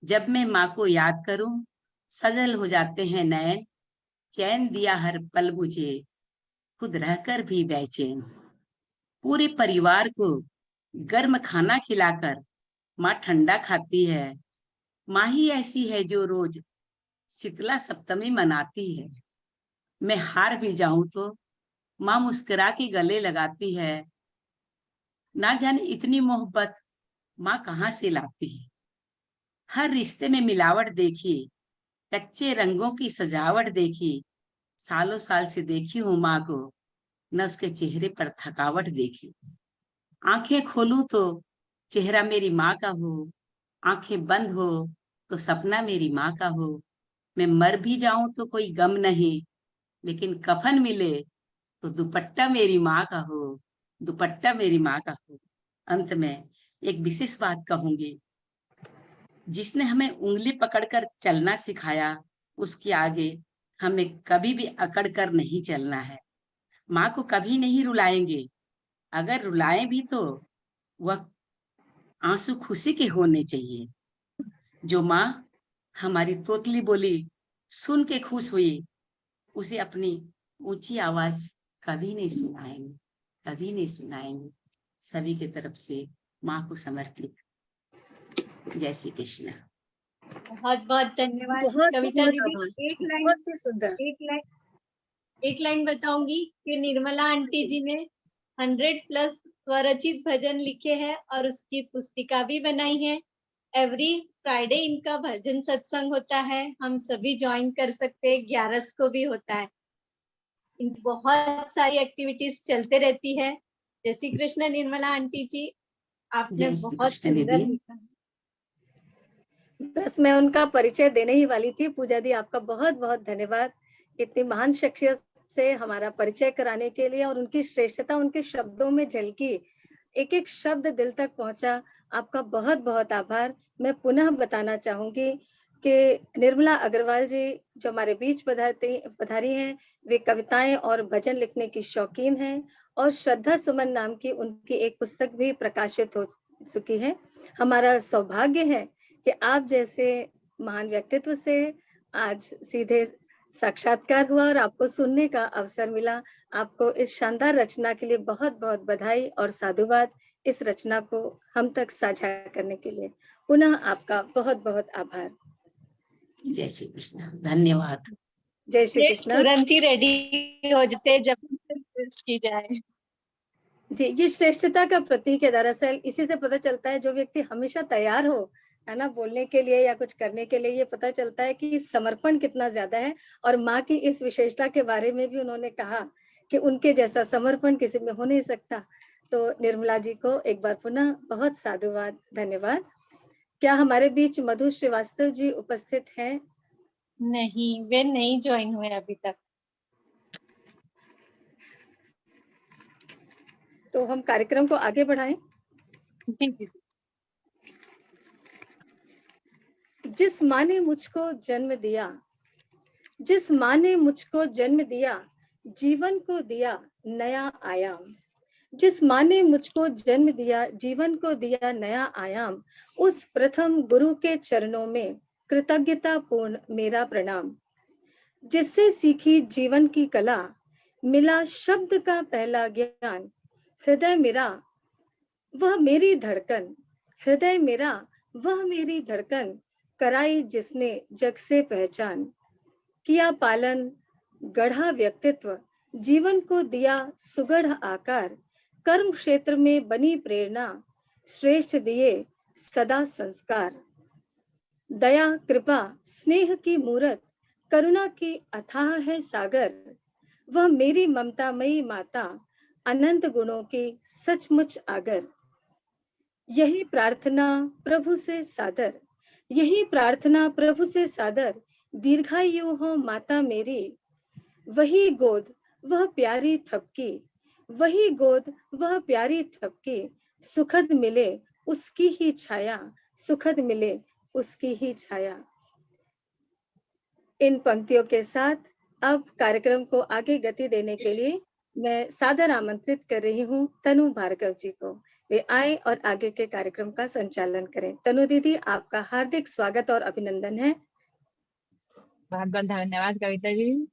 [SPEAKER 7] जब मैं माँ को याद करूं सजल हो जाते हैं नयन, चैन दिया हर पल मुझे, खुद रहकर भी बेचैन। पूरे परिवार को गर्म खाना खिलाकर माँ ठंडा खाती है। माँ ही ऐसी है जो रोज शीतला सप्तमी मनाती है। मैं हार भी जाऊं तो माँ मुस्कुरा के गले लगाती है। ना जाने इतनी मोहब्बत माँ कहाँ से लाती है। हर रिश्ते में मिलावट देखी, कच्चे रंगों की सजावट देखी, सालों साल से देखी हूँ माँ को, न उसके चेहरे पर थकावट देखी। आंखें खोलूं तो चेहरा मेरी माँ का हो, आंखें बंद हो तो सपना मेरी माँ का हो। मैं मर भी जाऊं तो कोई गम नहीं, लेकिन कफन मिले तो दुपट्टा मेरी माँ का हो, दुपट्टा मेरी माँ का हो। अंत में एक विशेष बात कहूंगी, जिसने हमें उंगली पकड़कर चलना सिखाया, उसके आगे हमें कभी भी अकड़ कर नहीं चलना है। माँ को कभी नहीं रुलाएंगे, अगर रुलाएं भी तो वह आंसू खुशी के होने चाहिए। जो माँ हमारी तोतली बोली सुन के खुश हुई, उसे अपनी ऊंची आवाज कभी नहीं सुनाएंगे, कभी नहीं सुनाएंगे। सभी की तरफ से माँ को समर्पित। जय श्री कृष्ण।
[SPEAKER 1] बहुत बहुत धन्यवाद
[SPEAKER 3] बहुत
[SPEAKER 1] कविता
[SPEAKER 3] बहुत
[SPEAKER 1] दीदी।
[SPEAKER 3] आभार।
[SPEAKER 1] एक लाइन
[SPEAKER 3] बहुत ही सुंदर।
[SPEAKER 1] एक लाइन बताऊंगी कि निर्मला आंटी जी ने 100+ स्वरचित भजन लिखे हैं और उसकी पुस्तिका भी बनाई है। एवरी फ्राइडे इनका भजन सत्संग होता है, हम सभी ज्वाइन कर सकते हैं। 11 को भी होता है। बहुत सारी एक्टिविटीज चलते रहती है। जय श्री कृष्ण निर्मला आंटी जी, आपने
[SPEAKER 7] जय श्री
[SPEAKER 1] बहुत
[SPEAKER 7] कृष्ण
[SPEAKER 1] सुंदर
[SPEAKER 7] दीदी।
[SPEAKER 1] लिखा।
[SPEAKER 3] बस मैं उनका परिचय देने ही वाली थी। पूजा दी, आपका बहुत बहुत धन्यवाद इतनी महान शख्सियत से हमारा परिचय कराने के लिए, और उनकी श्रेष्ठता उनके शब्दों में झलकी, एक एक शब्द दिल तक पहुंचा। आपका बहुत बहुत आभार। मैं पुनः बताना चाहूंगी कि निर्मला अग्रवाल जी जो हमारे बीच पधारी हैं, वे कविताएं और भजन लिखने की शौकीन हैं, और श्रद्धा सुमन नाम की उनकी एक पुस्तक भी प्रकाशित हो चुकी है। हमारा सौभाग्य है कि आप जैसे महान व्यक्तित्व से आज सीधे साक्षात्कार हुआ और आपको सुनने का अवसर मिला। आपको इस शानदार रचना के लिए बहुत बहुत बधाई और साधुवाद, इस रचना को हम तक साझा करने के लिए। पुनः आपका बहुत बहुत आभार।
[SPEAKER 7] जय श्री कृष्ण, धन्यवाद।
[SPEAKER 3] जय श्री कृष्ण।
[SPEAKER 1] तुरंत ही रेडी हो जाते जब की जाए।
[SPEAKER 3] जी, ये श्रेष्ठता का प्रतीक है। दरअसल इसी से पता चलता है, जो व्यक्ति हमेशा तैयार हो, है ना, बोलने के लिए या कुछ करने के लिए, ये पता चलता है कि समर्पण कितना ज्यादा है। और माँ की इस विशेषता के बारे में भी उन्होंने कहा कि उनके जैसा समर्पण किसी में हो नहीं सकता। तो निर्मला जी को एक बार पुनः बहुत साधुवाद, धन्यवाद। क्या हमारे बीच मधु श्रीवास्तव जी उपस्थित हैं?
[SPEAKER 1] नहीं, वे नहीं ज्वाइन हुए अभी तक।
[SPEAKER 3] तो हम कार्यक्रम को आगे बढ़ाएं।
[SPEAKER 1] जी।
[SPEAKER 3] जिस माँ ने मुझको जन्म दिया, जिस माँ ने मुझको जन्म दिया, जीवन को दिया नया आयाम। जिस माँ ने मुझको जन्म दिया, जीवन को दिया नया आयाम, उस प्रथम गुरु के चरणों में कृतज्ञता पूर्ण मेरा प्रणाम। जिससे सीखी जीवन की कला, मिला शब्द का पहला ज्ञान, हृदय मेरा वह मेरी धड़कन, हृदय मेरा वह मेरी धड़कन, कराई जिसने जग से पहचान। किया पालन, गढ़ा व्यक्तित्व, जीवन को दिया सुगढ़ आकार, कर्म क्षेत्र में बनी प्रेरणा, श्रेष्ठ दिए सदा संस्कार। दया कृपा स्नेह की मूरत, करुणा की अथाह है सागर, वह मेरी ममतामयी माता, अनंत गुणों की सचमुच आगर। यही प्रार्थना प्रभु से सादर, यही प्रार्थना प्रभु से सादर, दीर्घायु हो माता मेरी। वही गोद वह प्यारी थपकी, वही गोद वह प्यारी थपकी, सुखद मिले उसकी ही छाया, सुखद मिले उसकी ही छाया। इन पंक्तियों के साथ अब कार्यक्रम को आगे गति देने के लिए मैं सादर आमंत्रित कर रही हूँ तनु भार्गव जी को। वे आए और आगे के कार्यक्रम का संचालन करें। तनु दीदी, आपका हार्दिक स्वागत और अभिनंदन है।
[SPEAKER 2] बहुत बहुत धन्यवाद कविता जी।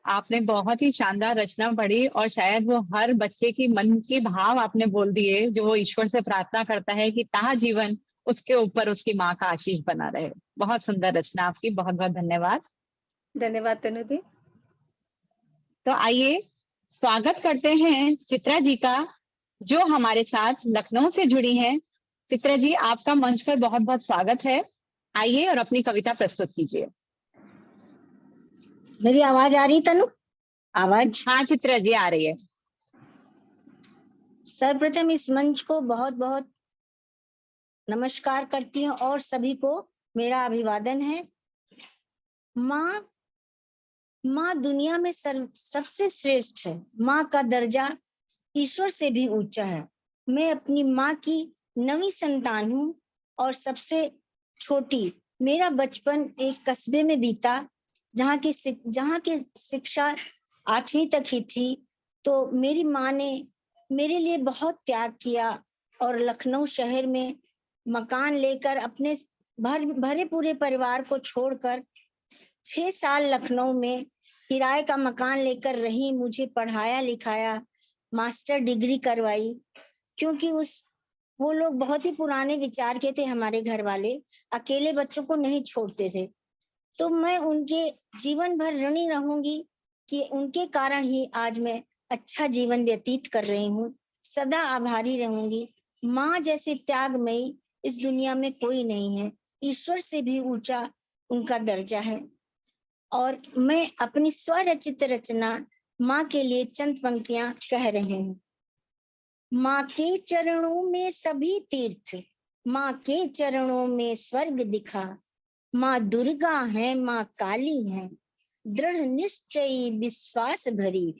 [SPEAKER 2] आपने बहुत ही शानदार रचना पढ़ी और शायद वो हर बच्चे की मन की भाव आपने बोल दिए, जो वो ईश्वर से प्रार्थना करता है कि ताहा जीवन उसके ऊपर उसकी माँ का आशीष बना रहे। बहुत सुंदर रचना आपकी, बहुत बहुत धन्यवाद।
[SPEAKER 3] धन्यवाद तनु दी।
[SPEAKER 2] तो आइए स्वागत करते हैं चित्रा जी का, जो हमारे साथ लखनऊ से जुड़ी हैं। चित्रा जी, आपका मंच पर बहुत बहुत स्वागत है। आइए और अपनी कविता प्रस्तुत कीजिए।
[SPEAKER 4] मेरी आवाज आ रही तनु? आवाज?
[SPEAKER 2] हाँ चित्रा जी, आ रही है।
[SPEAKER 4] सर्वप्रथम इस मंच को बहुत बहुत नमस्कार करती हूँ और सभी को मेरा अभिवादन है। माँ दुनिया में सबसे श्रेष्ठ है। माँ का दर्जा ईश्वर से भी ऊंचा है। मैं अपनी माँ की 9वीं संतान हूँ और सबसे छोटी। मेरा बचपन एक कस्बे में बीता, जहाँ की शिक्षा 8वीं तक ही थी। तो मेरी माँ ने मेरे लिए बहुत त्याग किया और लखनऊ शहर में मकान लेकर अपने भरे पूरे परिवार को छोड़कर 6 साल लखनऊ में किराए का मकान लेकर रही। मुझे पढ़ाया लिखाया, मास्टर डिग्री करवाई, क्योंकि वो लोग बहुत ही पुराने विचार के थे। हमारे घर वाले अकेले बच्चों को नहीं छोड़ते थे। तो मैं उनके जीवन भर ऋणी रहूंगी कि उनके कारण ही आज मैं अच्छा जीवन व्यतीत कर रही हूँ। सदा आभारी रहूंगी। माँ जैसे त्यागमयी इस दुनिया में कोई नहीं है। ईश्वर से भी ऊंचा उनका दर्जा है। और मैं अपनी स्वरचित रचना माँ के लिए चंद पंक्तियां कह रही हूँ। माँ के चरणों में सभी तीर्थ, माँ के चरणों में स्वर्ग दिखा। माँ दुर्गा है, माँ काली है, दृढ़ निश्चयी विश्वास भरी,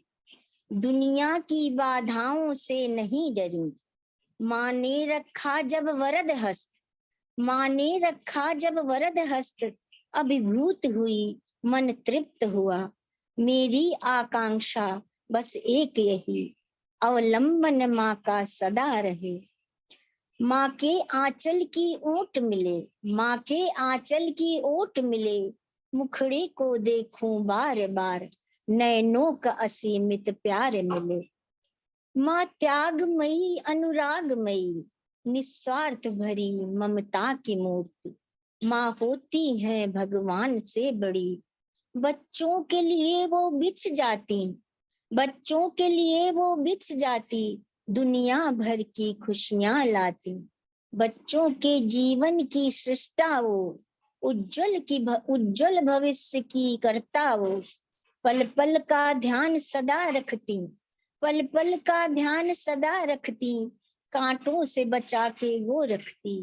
[SPEAKER 4] दुनिया की बाधाओं से नहीं डरी। माँ ने रखा जब वरद हस्त, माँ ने रखा जब वरद हस्त, अभिभूत हुई मन तृप्त हुआ। मेरी आकांक्षा बस एक यही, अवलंबन माँ का सदा रहे। माँ के आंचल की ओट मिले, माँ के आंचल की ओट मिले, मुखड़े को देखूं बार बार, नैनों का असीमित प्यार मिले। माँ त्यागमयी अनुरागमयी, निस्वार्थ भरी ममता की मूर्ति। माँ होती है भगवान से बड़ी, बच्चों के लिए वो बिछ जाती, बच्चों के लिए वो बिछ जाती, दुनिया भर की खुशियां लाती। बच्चों के जीवन की सृष्टा वो, उज्जवल भविष्य की करता वो। पल पल का ध्यान सदा रखती, पल पल का ध्यान सदा रखती, कांटों से बचा के वो रखती।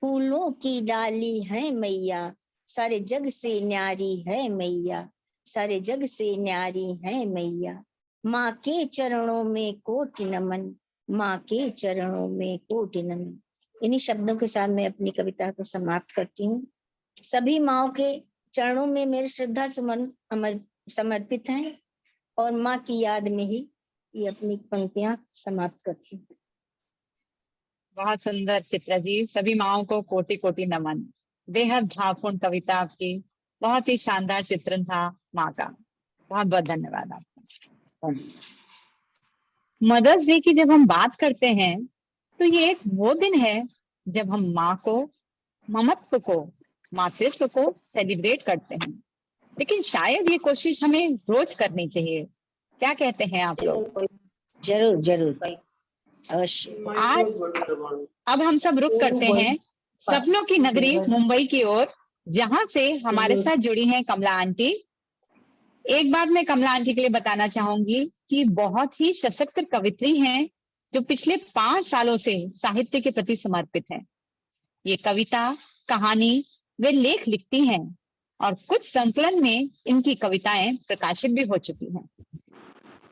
[SPEAKER 4] फूलों की डाली है मैया, सारे जग से न्यारी है मैया, सारे जग से न्यारी है मैया। माँ के चरणों में कोटि नमन, माँ के चरणों में कोटि नमन। इन्हीं शब्दों के साथ मैं अपनी कविता को समाप्त करती हूँ। सभी माँओं के चरणों में मेरे श्रद्धा सुमन समर्पित हैं और माँ की याद में ही ये अपनी पंक्तियां समाप्त करती हूँ।
[SPEAKER 2] बहुत सुंदर चित्रा जी, सभी माँओं को कोटि कोटि नमन। बेहद भावपूर्ण कविता आपकी, बहुत ही शानदार चित्रण था माँ का। बहुत बहुत धन्यवाद आपका। मदर्स डे की जब हम बात करते हैं तो ये एक वो दिन है जब हम माँ को, ममत्व को, मातृत्व को सेलिब्रेट करते हैं। लेकिन शायद ये कोशिश हमें रोज करनी चाहिए। क्या कहते हैं आप लोग?
[SPEAKER 5] जरूर जरूर अवश्य।
[SPEAKER 2] आज अब हम सब रुक करते हैं सपनों की नगरी मुंबई की ओर, जहां से हमारे साथ जुड़ी हैं कमला आंटी। एक बात मैं कमला आंटी के लिए बताना चाहूंगी कि बहुत ही सशक्त कवित्री हैं, जो पिछले 5 सालों से साहित्य के प्रति समर्पित हैं। ये कविता, कहानी वे लेख लिखती हैं और कुछ संकलन में इनकी कविताएं प्रकाशित भी हो चुकी हैं।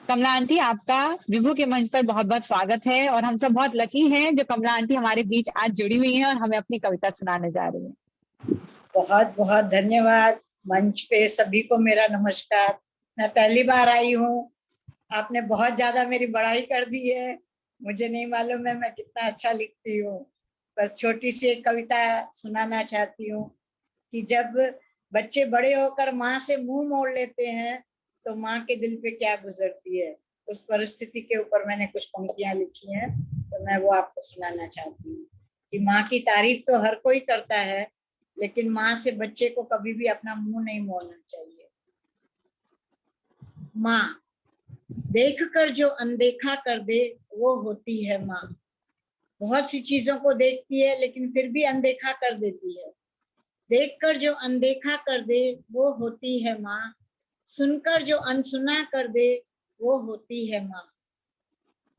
[SPEAKER 2] कमला आंटी, आपका विभू के मंच पर बहुत बहुत स्वागत है और हम सब बहुत लकी हैं जो कमला आंटी हमारे बीच आज जुड़ी हुई हैं और हमें अपनी कविता सुनाने जा रही हैं।
[SPEAKER 8] बहुत बहुत धन्यवाद। मंच पे सभी को मेरा नमस्कार। मैं पहली बार आई हूँ, आपने बहुत ज्यादा मेरी बड़ाई कर दी है। मुझे नहीं मालूम है मैं कितना अच्छा लिखती हूँ। बस छोटी सी एक कविता सुनाना चाहती हूँ कि जब बच्चे बड़े होकर माँ से मुंह मोड़ लेते हैं तो माँ के दिल पे क्या गुजरती है, उस परिस्थिति के ऊपर मैंने कुछ पंक्तियां लिखी हैं, तो मैं वो आपको सुनाना चाहती हूँ कि माँ की तारीफ तो हर कोई करता है, लेकिन माँ से बच्चे को कभी भी अपना मुंह नहीं मोड़ना चाहिए। माँ देख कर जो अनदेखा कर दे वो होती है माँ। बहुत सी चीजों को देखती है लेकिन फिर भी अनदेखा कर देती है। देखकर जो अनदेखा कर दे वो होती है माँ। सुनकर जो अनसुना कर दे वो होती है माँ।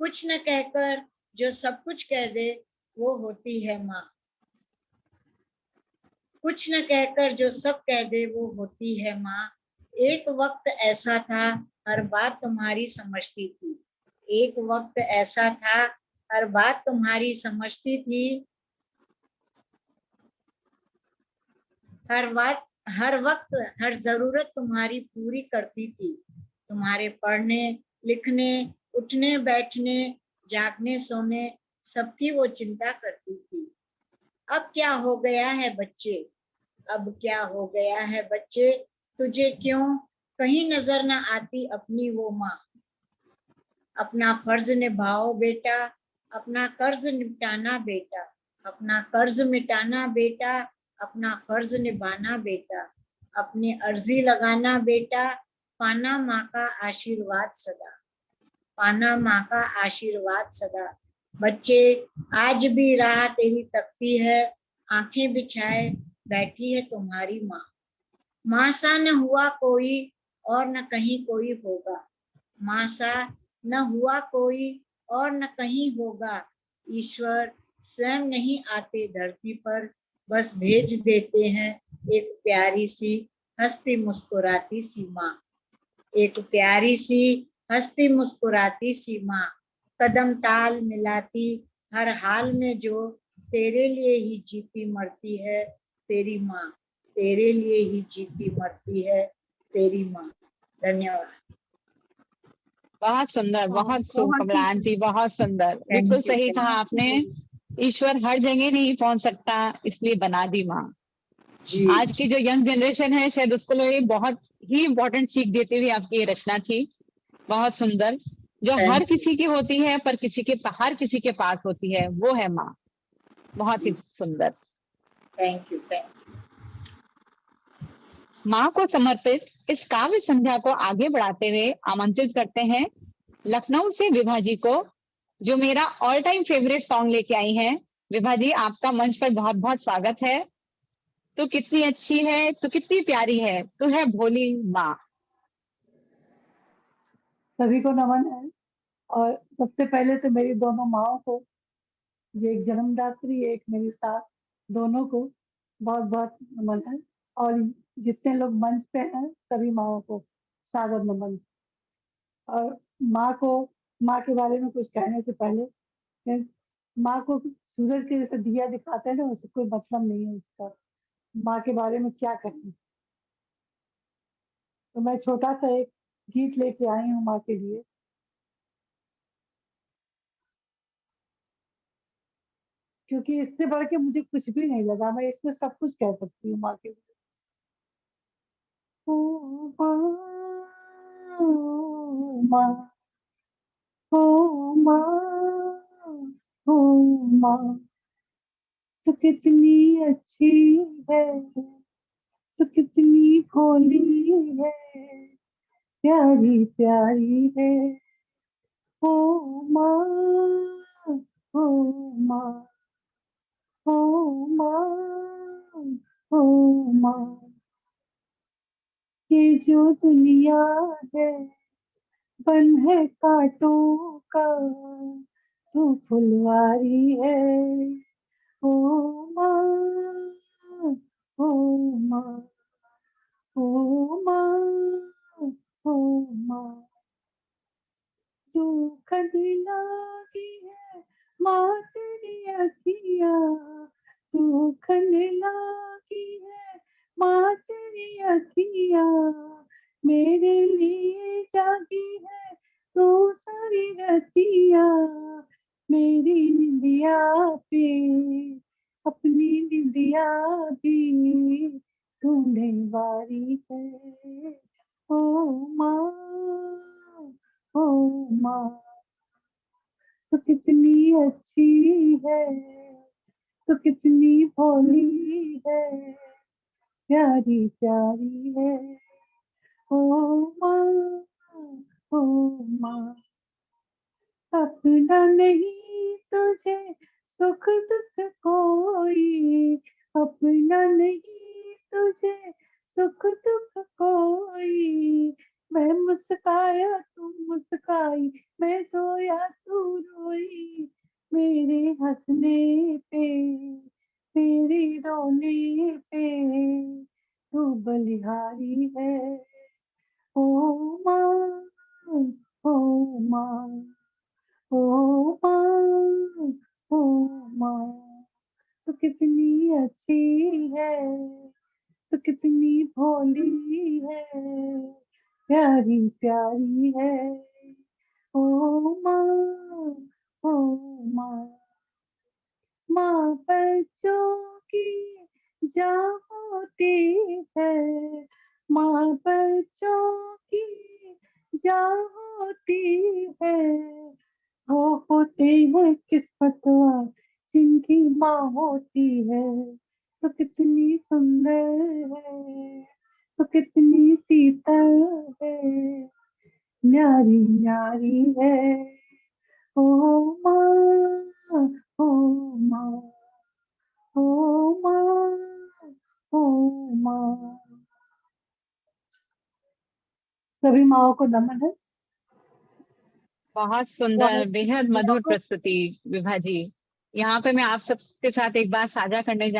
[SPEAKER 8] कुछ न कहकर जो सब कुछ कह दे वो होती है माँ। कुछ न कहकर जो सब कह दे वो होती है माँ। एक वक्त ऐसा था हर बात तुम्हारी समझती थी। एक वक्त ऐसा था हर बात तुम्हारी समझती थी। हर वक्त हर जरूरत तुम्हारी पूरी करती थी। तुम्हारे पढ़ने लिखने उठने बैठने जागने सोने सबकी वो चिंता करती थी। अब क्या हो गया है बच्चे, अब क्या हो गया है बच्चे, तुझे क्यों कहीं नजर न आती अपनी वो माँ। अपना फर्ज निभाओ बेटा, अपना कर्ज निपटाना बेटा। अपना कर्ज मिटाना बेटा, अपना फर्ज निभाना बेटा। अपनी अर्जी लगाना बेटा, पाना माँ का आशीर्वाद सदा। पाना माँ का आशीर्वाद सदा। बच्चे आज भी राह तेरी तकती है, आंखें बिछाए बैठी है तुम्हारी माँ। माँ सा न हुआ कोई और न कहीं कोई होगा। माँ सा न हुआ कोई और न कहीं होगा। ईश्वर स्वयं नहीं आते धरती पर, बस भेज देते हैं एक प्यारी सी हंसती मुस्कुराती सी माँ। एक प्यारी सी हंसती मुस्कुराती सी माँ। कदम ताल मिलाती हर हाल में जो तेरे लिए ही जीती मरती है तेरी माँ। तेरे लिए ही जीती मरती है तेरी माँ। धन्यवाद।
[SPEAKER 2] बहुत सुंदर, बहुत खूब कमला आंटी, बहुत सुंदर। बिल्कुल सही कहा आपने। ईश्वर हर जगह नहीं पहुंच सकता, इसलिए बना दी माँ। आज की जो यंग जनरेशन है शायद उसको ये बहुत ही इम्पोर्टेंट सीख देते हुए आपकी ये रचना थी। बहुत सुंदर। जो हर किसी की होती है पर हर किसी के पास होती है वो है माँ। बहुत ही सुंदर।
[SPEAKER 8] Thank you.
[SPEAKER 2] माँ को समर्पित इस काव्य संध्या को आगे बढ़ाते हुए आमंत्रित करते हैं लखनऊ से विभा जी को, जो मेरा ऑल टाइम फेवरेट सॉन्ग लेके आई हैं। विभा जी, आपका मंच पर बहुत बहुत स्वागत है। तू कितनी अच्छी है, तू कितनी प्यारी है, तू है भोली माँ।
[SPEAKER 9] सभी को नमन है। और सबसे पहले तो मेरी दोनों माओं को, ये एक जन्मदात्री एक मेरी सास, दोनों को बहुत बहुत नमन है। और जितने लोग मंच पे हैं सभी माओं को सादर नमन। और माँ के बारे में कुछ कहने से पहले, माँ को सूरज के जैसे दिया दिखाते हैं ना, उससे कोई मतलब नहीं है उसका। माँ के बारे में क्या कहें। तो मैं छोटा सा एक गीत लेके आई हूँ माँ के लिए। क्योंकि इससे बढ़ के मुझे कुछ भी नहीं लगा, मैं इसमें सब कुछ कह सकती हूँ माँ के लिए। ओ माँ, ओ माँ, हो माँ, तू कितनी अच्छी है, तू कितनी भोली है, प्यारी प्यारी है। हो माँ, हो माँ, हो माँ, हो माँ, ये जो दुनिया है बन है कांटों का, तू फुलवारी है। हो माँ, हो माँ, हो माँ, हो माँ, जो कभी लागी है माँ तेरी अखियाँ, तू खने लागी है माँ तेरी अखियाँ, मेरे लिए जागी है तू सारी रतियाँ, मेरी निंदिया पे अपनी निंदिया भी ढूंढने वाली है। ओ माँ, ओ माँ, तू कितनी अच्छी है, तू कितनी भोली है, प्यारी प्यारी है। ओ माँ, ओ माँ, अपना नहीं तुझे सुख दुख कोई, अपना नहीं तुझे सुख दुख कोई, मैं मुस्काया तू मुस्काई, मैं रोया तू रोई, मेरे हंसने पे तेरे रोने पे तू बलिहारी है। ओ माँ, ओ माँ, ओ माँ, ओ माँ, तू कितनी अच्छी है, तू कितनी भोली है, प्यारी प्यारी है। ओ माँ, ओ माँ, माँ बच्चों की जान होती है, माँ बच्चों की जान होती है, वो होते हैं किस्मतवान जिनकी माँ होती है। तो कितनी सुंदर है, तो कितनी शीतल है, न्यारी न्यारी है। ओ माँ, ओ माँ, ओ माँ, ओ माँ, सभी माँओं को नमन है।
[SPEAKER 2] बहुत सुंदर,
[SPEAKER 9] और
[SPEAKER 2] बेहद मधुर प्रस्तुति विभा जी। यहाँ पे मैं आप सबके साथ एक बात साझा करने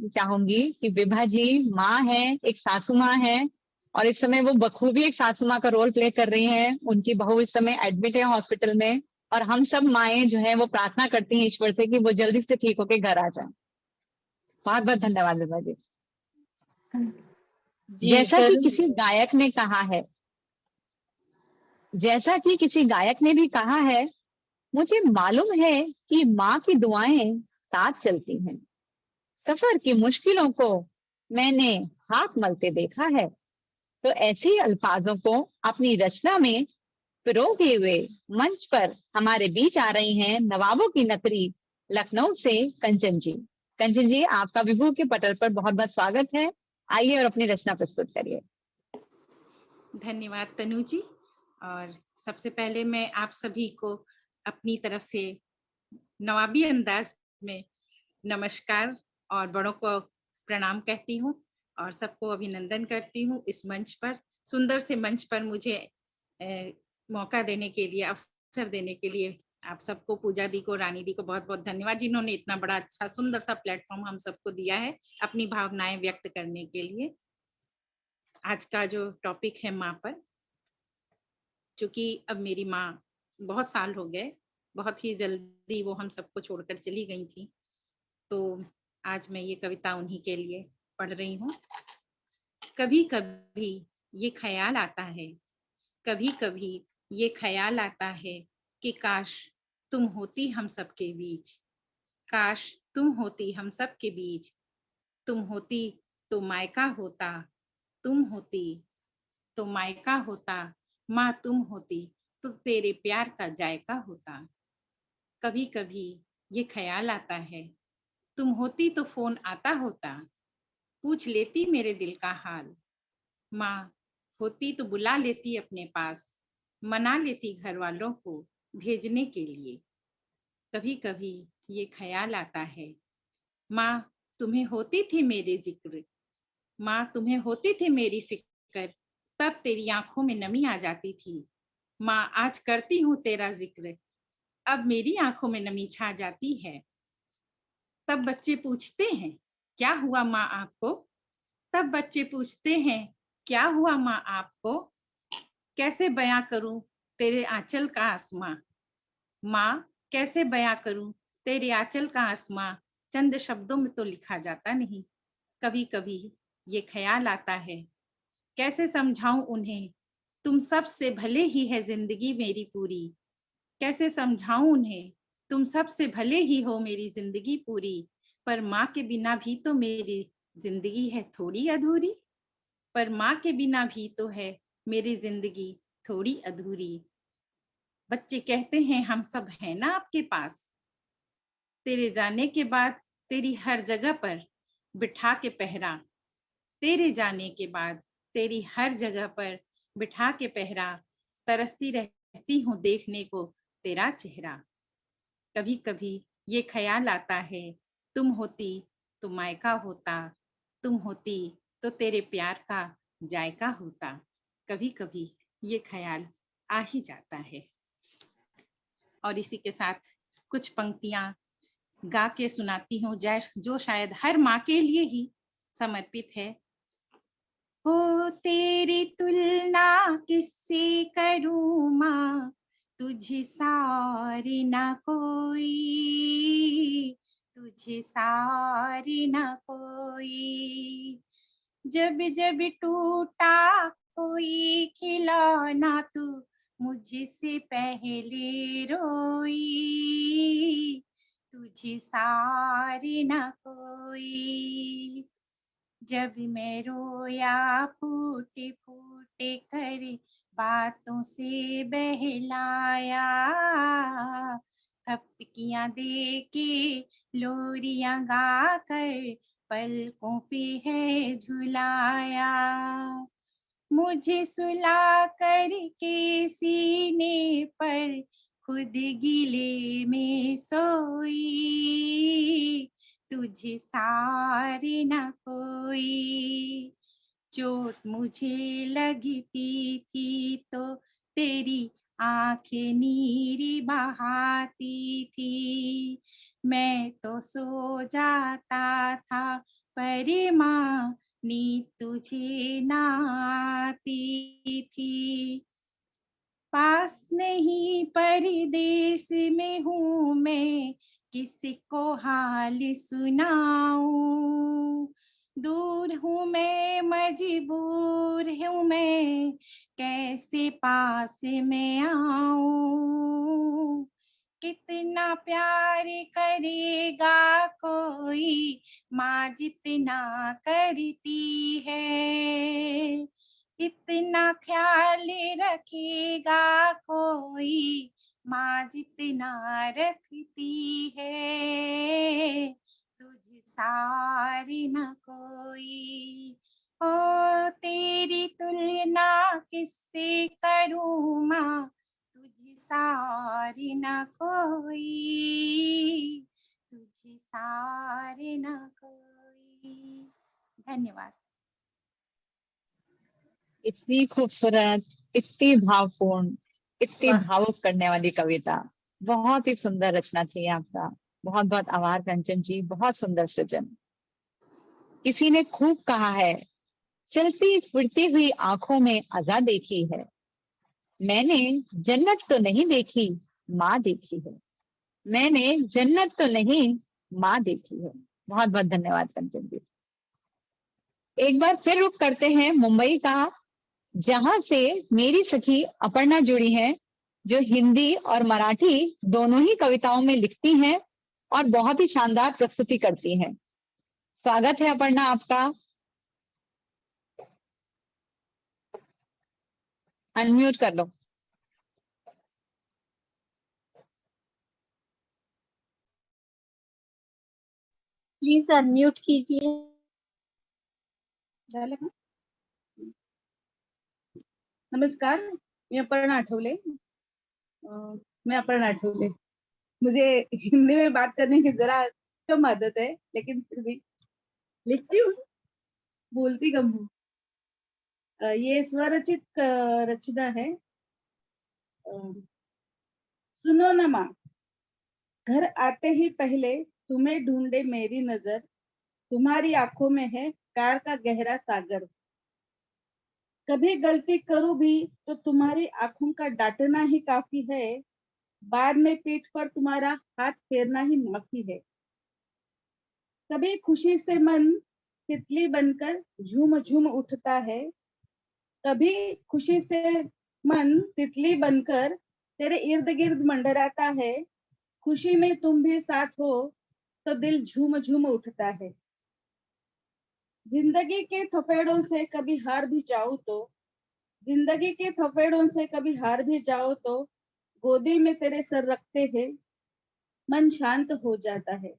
[SPEAKER 2] चाहूंगी कि विभा जी माँ है, एक सासू माँ है, और इस समय वो बखूबी एक सासू माँ का रोल प्ले कर रही हैं। उनकी बहू इस समय एडमिट है हॉस्पिटल में, और हम सब माएं जो है वो प्रार्थना करती हैं ईश्वर से कि वो जल्दी से ठीक होके घर आ जाए। बहुत बहुत धन्यवाद विभा जी।
[SPEAKER 6] जी जरूर।
[SPEAKER 2] जैसा कि किसी गायक ने भी कहा है, मुझे मालूम है कि माँ की दुआएं साथ चलती हैं। सफर की मुश्किलों को मैंने हाथ मलते देखा है। तो ऐसे ही अल्फाजों को अपनी रचना में पिरोगे हुए मंच पर हमारे बीच आ रही हैं नवाबों की नगरी लखनऊ से कंचन जी। कंचन जी, आपका विभू के पटल पर बहुत बहुत स्वागत है। आइए और अपनी रचना प्रस्तुत करिए।
[SPEAKER 10] धन्यवाद तनु जी। और सबसे पहले मैं आप सभी को अपनी तरफ से नवाबी अंदाज में नमस्कार और बड़ों को प्रणाम कहती हूँ, और सबको अभिनंदन करती हूँ इस मंच पर, सुंदर से मंच पर मुझे मौका देने के लिए, अवसर देने के लिए आप सबको, पूजा दी को, रानी दी को बहुत बहुत धन्यवाद, जिन्होंने इतना बड़ा अच्छा सुंदर सा प्लेटफॉर्म हम सबको दिया है अपनी भावनाएं व्यक्त करने के लिए। आज का जो टॉपिक है माँ पर, क्योंकि अब मेरी माँ बहुत साल हो गए, बहुत ही जल्दी वो हम सबको छोड़कर चली गई थी, तो आज मैं ये कविता उन्हीं के लिए पढ़ रही हूँ। कभी कभी ये ख्याल आता है, कभी कभी ये ख्याल आता है कि काश तुम होती हम सबके बीच, काश तुम होती हम सबके बीच, तुम होती तो मायका होता, तुम होती तो मायका होता, माँ तुम होती तो तेरे प्यार का जायका होता। कभी कभी ये ख्याल आता है, तुम होती तो फोन आता होता, पूछ लेती मेरे दिल का हाल। माँ होती तो बुला लेती अपने पास, मना लेती घर वालों को भेजने के लिए। कभी कभी ये ख्याल आता है, माँ तुम्हें होती थी मेरी जिक्र, माँ तुम्हें होती थी मेरी फिक्र, तब तेरी आंखों में नमी आ जाती थी। माँ आज करती हूँ तेरा जिक्र, अब मेरी आंखों में नमी छा जाती है। तब बच्चे पूछते हैं, क्या हुआ माँ आपको? तब बच्चे पूछते हैं, क्या हुआ माँ आपको? कैसे बयां करूं तेरे आंचल का आसमां? माँ कैसे बयां करूं तेरे आंचल का आसमां? चंद शब्दों में तो लिखा जाता नहीं। कभी कभी ये ख्याल आता है, कैसे समझाऊं उन्हें, तुम सब से भले ही है जिंदगी मेरी पूरी। कैसे समझाऊं उन्हें, तुम सब से भले ही हो मेरी जिंदगी पूरी, पर माँ के बिना भी तो मेरी जिंदगी है थोड़ी अधूरी। पर माँ के बिना भी तो है मेरी जिंदगी थोड़ी अधूरी। बच्चे कहते हैं, हम सब है ना आपके पास, तेरे जाने के बाद तेरी हर जगह पर बिठा के पहरा। तेरे जाने के बाद तेरी हर जगह पर बिठा के पहरा, तरसती रहती हूँ देखने को तेरा चेहरा। कभी कभी ये ख्याल आता है, तुम होती तो मायका होता, तुम होती तो तेरे प्यार का जायका होता। कभी कभी ये ख्याल आ ही जाता है। और इसी के साथ कुछ पंक्तियां गा के सुनाती हूँ, जो शायद हर माँ के लिए ही समर्पित है। हो तेरी तुलना किससे करूँ माँ, तुझ सारी ना कोई, तुझ सारी ना कोई। जब जब टूटा कोई खिलौना, तू मुझसे पहले रोई, तुझ सारी ना कोई। जब मैं रोया फूटे फूटे कर बातों से बहलाया, थपकियां दे के लोरियां गा कर पलकों पे है झुलाया। मुझे सुला कर के सीने पर खुद गिले में सोई, तुझे सारी ना कोई। चोट मुझे लगती थी तो तेरी आंखें नीरी बहाती थी, मैं तो सो जाता था पर माँ नींद तुझे ना आती थी। पास नहीं परदेश में हूँ मैं, किसी को हाल सुनाऊं। दूर हूँ मैं मजबूर हूँ मैं, कैसे पास में आऊं। कितना प्यार करेगा कोई माँ जितना करती है, इतना ख्याल रखेगा कोई माँ जितना रखती है, तुझ सारी ना कोई। ओ तेरी तुलना किससे करूँ माँ, तुझ सारी ना कोई, तुझ सारी ना कोई। धन्यवाद।
[SPEAKER 2] इतनी खूबसूरत, इतनी भावपूर्ण, इतनी
[SPEAKER 4] वाह।
[SPEAKER 2] भावुक करने वाली कविता। बहुत ही सुंदर रचना थी आपका। बहुत बहुत आभार कंचन जी, बहुत सुंदर सृजन। किसी ने खूब कहा है, चलती फिरती हुई आंखों में अज़ा देखी है, मैंने जन्नत तो नहीं देखी माँ देखी है, मैंने जन्नत तो नहीं माँ देखी है। बहुत बहुत धन्यवाद कंचन जी। एक बार फिर रुख करते हैं मुंबई का, जहां से मेरी सखी अपर्णा जुड़ी हैं, जो हिंदी और मराठी दोनों ही कविताओं में लिखती हैं और बहुत ही शानदार प्रस्तुति करती हैं। स्वागत है अपर्णा आपका। अनम्यूट कर लो।
[SPEAKER 1] प्लीज अनम्यूट कीजिए।
[SPEAKER 11] झालं का? नमस्कार, मी अपर्णा आठवले। मुझे हिंदी में बात करने की जरा कम आदत है, लेकिन फिर भी लिखती हूँ, बोलती कम हूँ। ये स्वरचित रचना है। सुनो न माँ, घर आते ही पहले तुम्हें ढूंढे मेरी नजर, तुम्हारी आंखों में है प्यार का गहरा सागर। कभी गलती करूं भी तो तुम्हारी आंखों का डांटना ही काफी है, बाद में पीठ पर तुम्हारा हाथ फेरना ही माफी है। कभी खुशी से मन तितली बनकर झूम झूम उठता है, कभी खुशी से मन तितली बनकर तेरे इर्द गिर्द मंडराता है। खुशी में तुम भी साथ हो तो दिल झूम झूम उठता है। जिंदगी के थपेड़ों से कभी हार भी जाओ तो, जिंदगी के थपेड़ों से कभी हार भी जाओ तो, गोदी में तेरे सर रखते हैं मन शांत हो जाता है।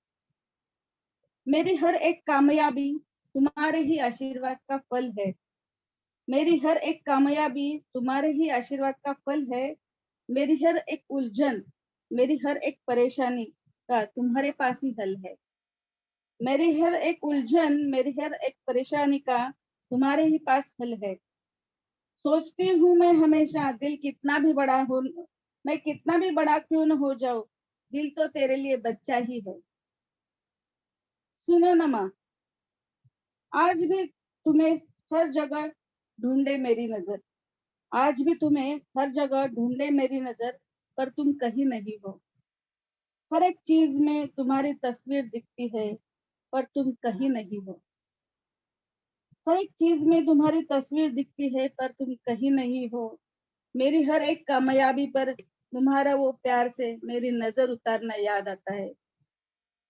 [SPEAKER 11] मेरी हर एक कामयाबी तुम्हारे ही आशीर्वाद का फल है, मेरी हर एक कामयाबी तुम्हारे ही आशीर्वाद का फल है। मेरी हर एक उलझन, मेरी हर एक परेशानी का तुम्हारे पास ही हल है। मेरी हर एक उलझन, मेरी हर एक परेशानी का तुम्हारे ही पास हल है। सोचती हूँ मैं हमेशा दिल कितना भी बड़ा हो, मैं कितना भी बड़ा क्यों न हो जाऊं, दिल तो तेरे लिए बच्चा ही है। सुनो न माँ, आज भी तुम्हें हर जगह ढूंढे मेरी नजर, आज भी तुम्हें हर जगह ढूंढे मेरी नजर, पर तुम कहीं नहीं हो। हर एक चीज में तुम्हारी तस्वीर दिखती है, पर तुम कहीं नहीं हो। हर एक चीज में तुम्हारी तस्वीर दिखती है, पर तुम कहीं नहीं हो। मेरी हर एक कामयाबी पर तुम्हारा वो प्यार से मेरी नजर उतारना याद आता है।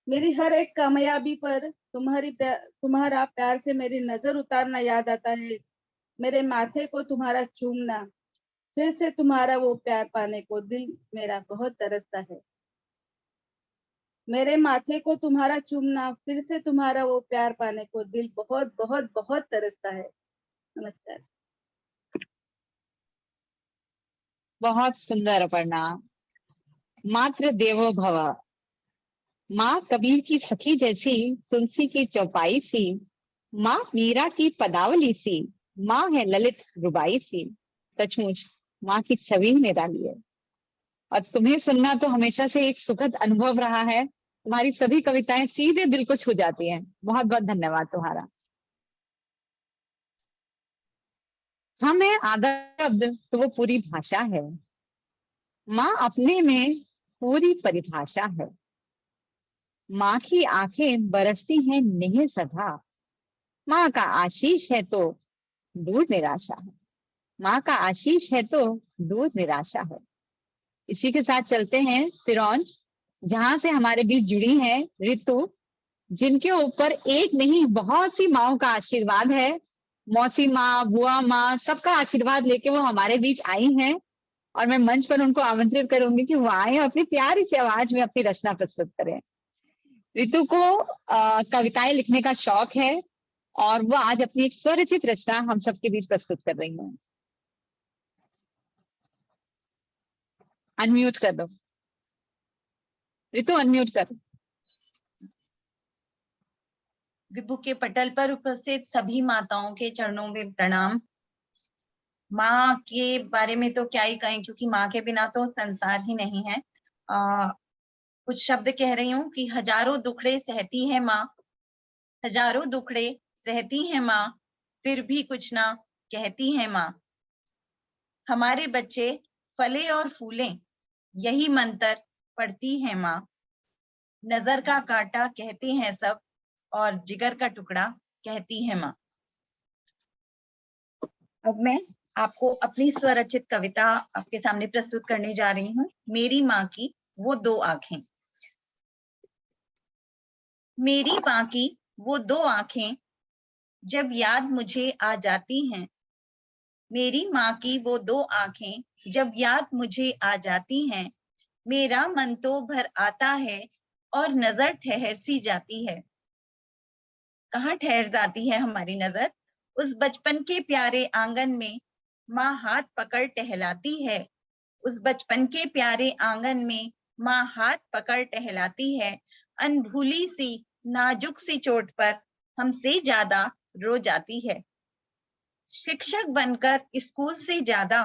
[SPEAKER 11] मेरी हर एक कामयाबी पर तुम्हारा प्यार से मेरी नजर उतारना याद आता है। मेरे माथे को तुम्हारा चूमना, फिर से तुम्हारा वो प्यार पाने को दिल मेरा बहुत तरसता है। मेरे माथे को तुम्हारा चूमना, फिर से तुम्हारा वो प्यार पाने को दिल बहुत बहुत बहुत तरसता है। नमस्कार।
[SPEAKER 2] बहुत सुंदर अपर्णा। मातृ देवो भव। माँ कबीर की सखी जैसी, तुलसी की चौपाई सी, माँ मीरा की पदावली सी, माँ है ललित रुबाई सी। सचमुच माँ की छवि निराली है। और तुम्हें सुनना तो हमेशा से एक सुखद अनुभव रहा है। तुम्हारी सभी कविताएं सीधे दिल को छू जाती हैं। बहुत बहुत धन्यवाद तुम्हारा। हम है आधा शब्द तो वो पूरी भाषा है, माँ अपने में पूरी परिभाषा है। माँ की आंखें बरसती हैं नेह सदा, माँ का आशीष है तो दूर निराशा है, माँ का आशीष है तो दूर निराशा है। इसी के साथ चलते हैं सिरौंज, जहां से हमारे बीच जुड़ी है ऋतु, जिनके ऊपर एक नहीं बहुत सी माँओं का आशीर्वाद है। मौसी माँ, बुआ माँ, सबका आशीर्वाद लेके वो हमारे बीच आई हैं, और मैं मंच पर उनको आमंत्रित करूंगी कि वो आए अपनी प्यारी सी आवाज में अपनी रचना प्रस्तुत करें। ऋतु को कविताएं लिखने का शौक है, और वो आज अपनी एक स्वरचित रचना हम सबके बीच प्रस्तुत कर रही हैं। अनम्यूट कर दो ऋतु, अनम्यूट कर।
[SPEAKER 12] विभु के पटल पर उपस्थित सभी माताओं के चरणों में प्रणाम। माँ के बारे में तो क्या ही कहें, क्योंकि माँ के बिना तो संसार ही नहीं है। कुछ शब्द कह रही हूँ कि हजारों दुखड़े सहती है माँ, हजारों दुखड़े सहती है माँ, फिर भी कुछ ना कहती है माँ। हमारे बच्चे फले और फूले, यही मंत्र पढ़ती है माँ। नजर का कांटा कहते हैं सब, और जिगर का टुकड़ा कहती है माँ। अब मैं आपको अपनी स्वरचित कविता आपके सामने प्रस्तुत करने जा रही हूँ, मेरी माँ की वो दो आंखें। मेरी माँ की वो दो आंखें जब याद मुझे आ जाती हैं, मेरी माँ की वो दो आंखें जब याद मुझे आ जाती हैं, मेरा मन तो भर आता है और नजर ठहर सी जाती है। कहाँ ठहर जाती है हमारी नजर? उस बचपन के प्यारे आंगन में माँ हाथ पकड़ टहलाती है। उस बचपन के प्यारे आंगन में माँ हाथ पकड़ टहलाती है। अनभूली सी नाजुक सी चोट पर हमसे ज्यादा रो जाती है। शिक्षक बनकर स्कूल से ज्यादा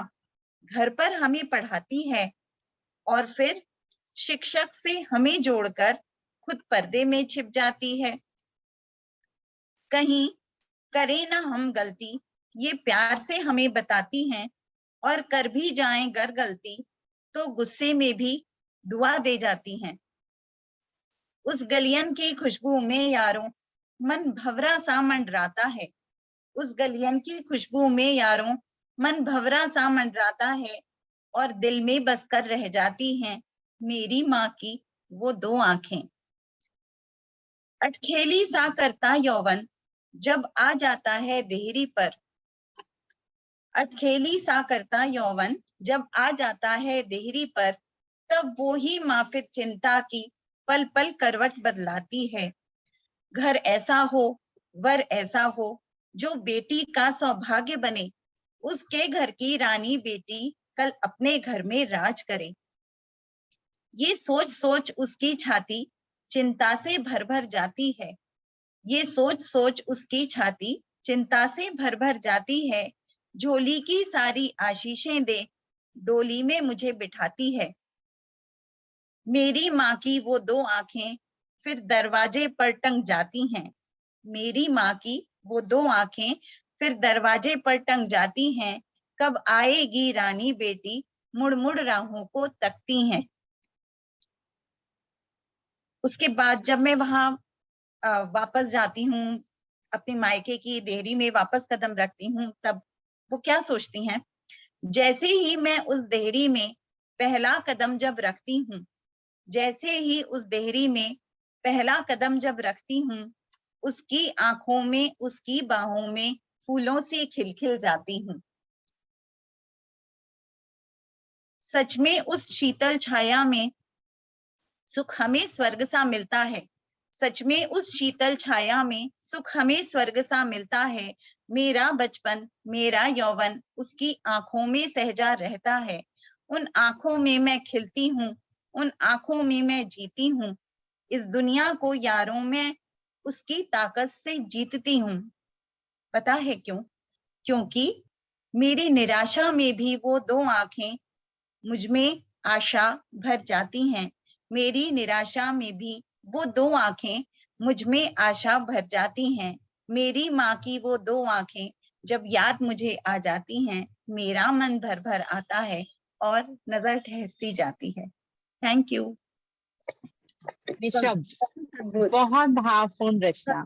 [SPEAKER 12] घर पर हमें पढ़ाती है और फिर शिक्षक से हमें जोड़कर खुद पर्दे में छिप जाती है। कहीं करें ना हम गलती, ये प्यार से हमें बताती हैं, और कर भी जाएं गर गलती तो गुस्से में भी दुआ दे जाती हैं। उस गलियन की खुशबू में यारों मन भंवरा सा मंडराता है। उस गलियन की खुशबू में यारों मन भंवरा सा मंडराता है, और दिल में बसकर रह जाती हैं मेरी माँ की वो दो आंखें। अटखेली सा करता यौवन जब आ जाता है देहरी पर। अटखेली सा करता यौवन जब आ जाता है देहरी पर, तब वो ही माँ फिर चिंता की पल पल करवट बदलाती है। घर ऐसा हो, वर ऐसा हो, जो बेटी का सौभाग्य बने। उसके घर की रानी बेटी कल अपने घर में राज करे। ये सोच सोच उसकी छाती चिंता से भर भर जाती है। ये सोच सोच उसकी छाती चिंता से भर भर जाती है। झोली की सारी आशीषें दे, डोली में मुझे बिठाती है। मेरी माँ की वो दो आंखें फिर दरवाजे पर टंग जाती हैं। मेरी माँ की वो दो आंखें फिर दरवाजे पर टंग जाती हैं। कब आएगी रानी बेटी, मुड़ मुड़ राहों को तकती हैं। उसके बाद जब मैं वहां वापस जाती हूँ, अपने मायके की देहरी में वापस कदम रखती हूँ, तब वो क्या सोचती हैं? जैसे ही मैं उस देहरी में पहला कदम जब रखती हूँ, जैसे ही उस देहरी में पहला कदम जब रखती हूँ, उसकी आंखों में, उसकी बाहों में फूलों से खिलखिल जाती हूँ। सच में उस शीतल छाया में सुख हमें स्वर्ग सा मिलता है। सच में उस शीतल छाया में सुख हमें स्वर्ग सा मिलता है। मेरा बचपन, मेरा यौवन उसकी आंखों में सहजा रहता है। उन आंखों में मैं खिलती हूँ, उन आंखों में मैं जीती हूँ। इस दुनिया को यारों में उसकी ताकत से जीतती हूँ। पता है क्यों? क्योंकि मेरी निराशा में भी वो दो आंखें मुझ में आशा भर जाती हैं। मेरी निराशा में भी वो दो आंखें मुझ में आशा भर जाती हैं। मेरी माँ की वो दो आंखें जब याद मुझे आ जाती हैं, मेरा मन भर भर आता है और नजर ठहर सी जाती है। Thank you.
[SPEAKER 2] निशब्द, बहुत भावपूर्ण रचना।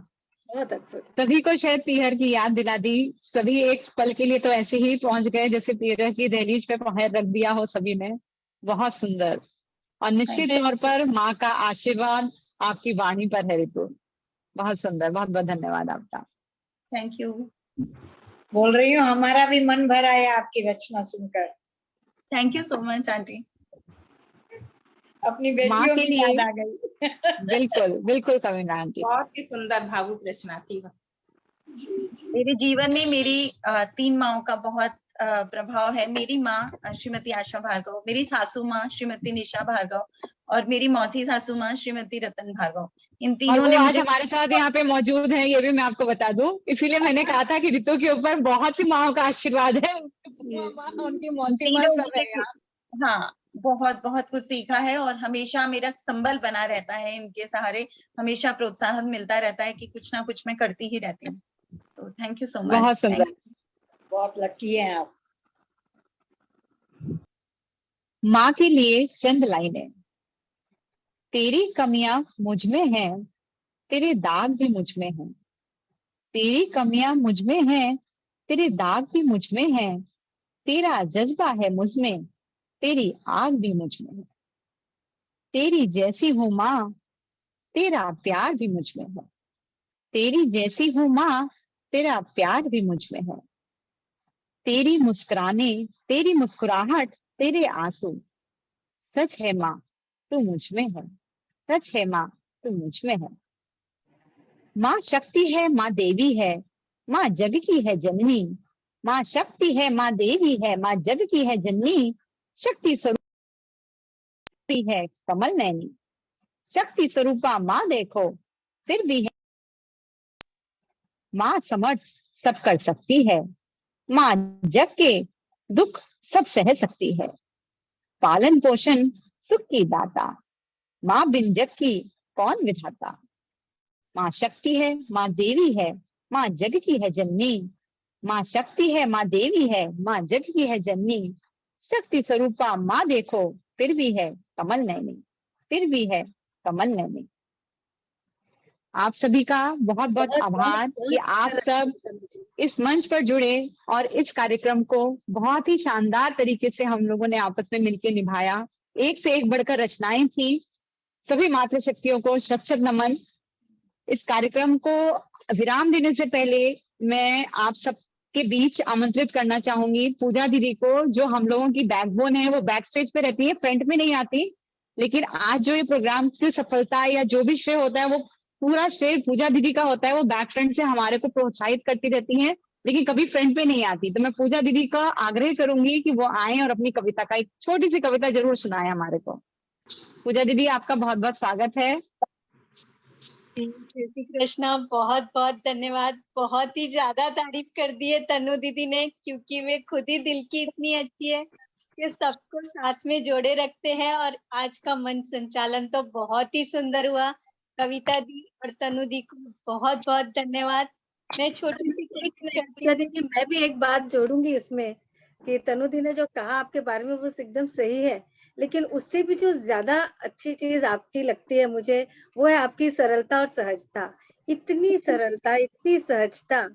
[SPEAKER 3] बहुत अद्भुत।
[SPEAKER 2] सभी को शायद पीहर की याद दिला दी। सभी एक पल के लिए तो ऐसे ही पहुंच गए जैसे पीहर की दहलीज पे पैर रख दिया हो सभी ने। बहुत सुंदर। और निश्चित तौर पर माँ का आशीर्वाद आपकी वाणी पर है ऋतु। बहुत सुंदर, बहुत बहुत धन्यवाद आपका।
[SPEAKER 12] Thank you.
[SPEAKER 8] बोल रही हूँ हमारा भी मन भर आया आपकी रचना सुनकर।
[SPEAKER 12] Thank you so much aunty.
[SPEAKER 8] अपनी
[SPEAKER 2] माँ
[SPEAKER 8] बेटियों
[SPEAKER 2] के
[SPEAKER 8] की
[SPEAKER 2] लिए
[SPEAKER 8] याद आ गई।
[SPEAKER 2] बिल्कुल बिल्कुल कविता आंटी।
[SPEAKER 10] बहुत ही सुंदर भावुक रचना थी।
[SPEAKER 12] मेरे जीवन में मेरी 3 माँओं का बहुत प्रभाव है। मेरी माँ श्रीमती आशा भार्गव, मेरी सासू माँ श्रीमती निशा भार्गव और मेरी मौसी सासू माँ श्रीमती रतन भार्गव। इन
[SPEAKER 2] और
[SPEAKER 12] तीनों
[SPEAKER 2] वो
[SPEAKER 12] ने
[SPEAKER 2] आज
[SPEAKER 12] मुझे
[SPEAKER 2] हमारे साथ यहाँ पे मौजूद है, ये भी मैं आपको बता दूं। इसीलिए मैंने कहा था कि ऋतु के ऊपर बहुत सी माँओं का आशीर्वाद है। उनकी मौसी माँ
[SPEAKER 12] तीनों
[SPEAKER 2] सब है
[SPEAKER 12] मुझे
[SPEAKER 2] यहाँ।
[SPEAKER 12] हाँ बहुत बहुत कुछ सीखा है और हमेशा मेरा संबल बना रहता है। इनके सहारे हमेशा प्रोत्साहन मिलता रहता है कि कुछ ना कुछ मैं करती ही रहती हूँ। So thank you so much.
[SPEAKER 2] बहुत सुंदर।
[SPEAKER 8] बहुत लकी हैं आप।
[SPEAKER 2] माँ के लिए चंद लाइनें। तेरी कमियां मुझ में हैं, तेरे दाग भी मुझ में हैं। तेरी कमियां मुझ में हैं, तेरे दाग भी मुझ में हैं। तेरा जज्बा है मुझ में, तेरी आग भी मुझ में है। तेरी जैसी हूँ माँ, तेरा प्यार भी मुझ में है। तेरी जैसी हूँ माँ, तेरा प्यार भी मुझ में है। तेरी मुस्कुराने, तेरी मुस्कुराहट, तेरे आंसू। सच है माँ, तू मुझ में है। सच है माँ, तू मुझ में है। माँ शक्ति है, माँ देवी है, माँ जग की है जननी। माँ शक्ति है, माँ देवी है, माँ जग की है जननी। शक्ति स्वरूपी है कमल नैनी। शक्ति स्वरूपा माँ देखो फिर भी है। माँ समर्थ सब कर सकती है। माँ जग के दुख सब सह सकती है। पालन पोषण सुख की दाता, माँ बिन जग की कौन विधाता। माँ शक्ति है, माँ देवी है, माँ जग की है जननी। माँ शक्ति है, माँ देवी है, माँ जग की है जननी। शक्ति स्वरूपा माँ देखो फिर भी है कमल नैनी, फिर भी है कमल नैनी। आप सभी का बहुत बहुत आभार कि आप सब इस मंच पर जुड़े और इस कार्यक्रम को बहुत ही शानदार तरीके से हम लोगों ने आपस में मिलकर निभाया। एक से एक बढ़कर रचनाएं थी। सभी मातृशक्तियों को शत शत नमन। इस कार्यक्रम को विराम देने से पहले मैं आप सबके बीच आमंत्रित करना चाहूंगी पूजा दीदी को, जो हम लोगों की बैकबोन है। वो बैक स्टेज पे रहती है, फ्रंट में नहीं आती, लेकिन आज जो ये प्रोग्राम की सफलता या जो भी श्रेय होता है वो पूरा श्रेय पूजा दीदी का होता है। वो बैक फ्रंट से हमारे को प्रोत्साहित करती रहती हैं, लेकिन कभी फ्रंट पे नहीं आती। तो मैं पूजा दीदी का आग्रह करूंगी कि वो आए और अपनी कविता का एक छोटी सी कविता जरूर सुनाए हमारे को। पूजा दीदी, आपका बहुत बहुत स्वागत है।
[SPEAKER 1] जी, जय श्री कृष्णा। बहुत बहुत धन्यवाद। बहुत ही ज्यादा तारीफ कर दी है तनु दीदी ने, क्योंकि वे खुद ही दिल की इतनी अच्छी है कि सबको साथ में जोड़े रखते हैं। और आज का मंच संचालन तो बहुत ही सुंदर हुआ। कविता दी और तनु दी को बहुत बहुत धन्यवाद। मैं छोटी सी
[SPEAKER 3] पूजा दीदी, मैं भी एक बात जोड़ूंगी इसमें कि तनु दी ने जो कहा आपके बारे में वो एकदम सही है, लेकिन उससे भी जो ज्यादा अच्छी चीज आपकी लगती है मुझे, वो है आपकी सरलता और सहजता। इतनी सरलता, इतनी सहजता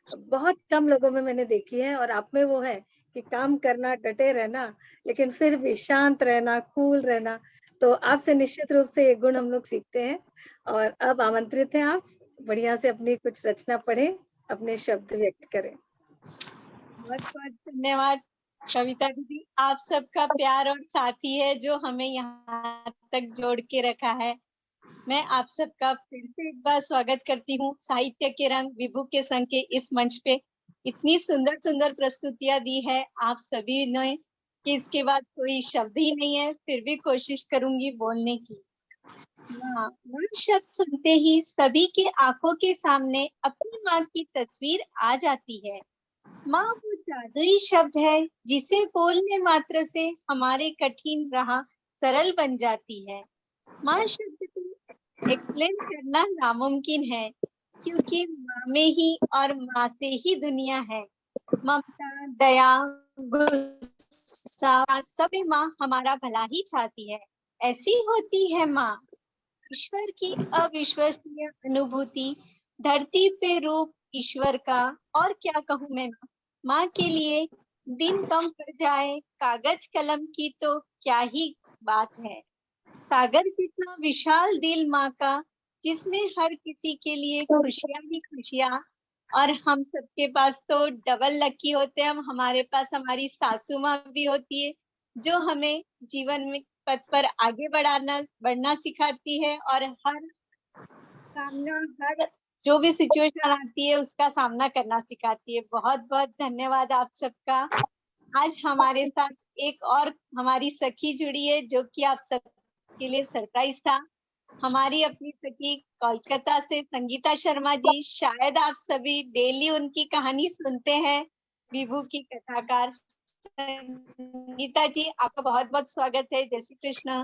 [SPEAKER 3] बहुत कम लोगों में मैंने देखी है, और आप में वो है कि काम करना, डटे रहना, लेकिन फिर भी शांत रहना, कूल रहना। तो आपसे निश्चित रूप से ये गुण हम लोग सीखते हैं। और अब आमंत्रित हैं आप, बढ़िया से अपनी कुछ रचना पढ़ें, अपने शब्द व्यक्त करें।
[SPEAKER 1] बहुत बहुत धन्यवाद कविता दीदी। आप सबका प्यार और साथी है जो हमें यहाँ तक जोड़ के रखा है। मैं आप सबका फिर से एक बार स्वागत करती हूँ साहित्य के रंग विभू के संग के इस मंच पे। इतनी सुंदर सुंदर प्रस्तुतियां दी है आप सभी ने कि इसके बाद कोई शब्द ही नहीं है, फिर भी कोशिश करूंगी बोलने की। माँ शब्द सुनते ही सभी के आंखों के सामने अपनी माँ की तस्वीर आ जाती है। माँ वो जादुई शब्द है जिसे बोलने मात्र से हमारे कठिन राह सरल बन जाती है। माँ शब्द को एक्सप्लेन करना नामुमकिन है, क्योंकि माँ में ही और माँ से ही दुनिया है। ममता, दया, गुस्सा, सब में माँ हमारा भला ही चाहती है। ऐसी होती है माँ, ईश्वर की अविश्वसनीय अनुभूति, धरती पे रूप ईश्वर का। और क्या कहूँ मैं, माँ के लिए दिन कम पड़ जाए कागज कलम की तो क्या ही बात है। सागर जितना विशाल दिल माँ का, जिसमें हर किसी के लिए खुशियां ही खुशियां। और हम सबके पास तो डबल लकी होते हैं, हमारे पास हमारी सासू माँ भी होती है, जो हमें जीवन में पथ पर आगे बढ़ना सिखाती है, और हर जो भी सिचुएशन आती है उसका सामना करना सिखाती है। बहुत बहुत धन्यवाद आप सबका। आज हमारे साथ एक और हमारी सखी जुड़ी है, जो कि आप सबके लिए सरप्राइज था। हमारी अपनी सखी कोलकाता से संगीता शर्मा जी। शायद आप सभी डेली उनकी कहानी सुनते हैं, विभू की कथाकार। संगीता जी, आपका बहुत बहुत स्वागत है। जय श्री कृष्ण।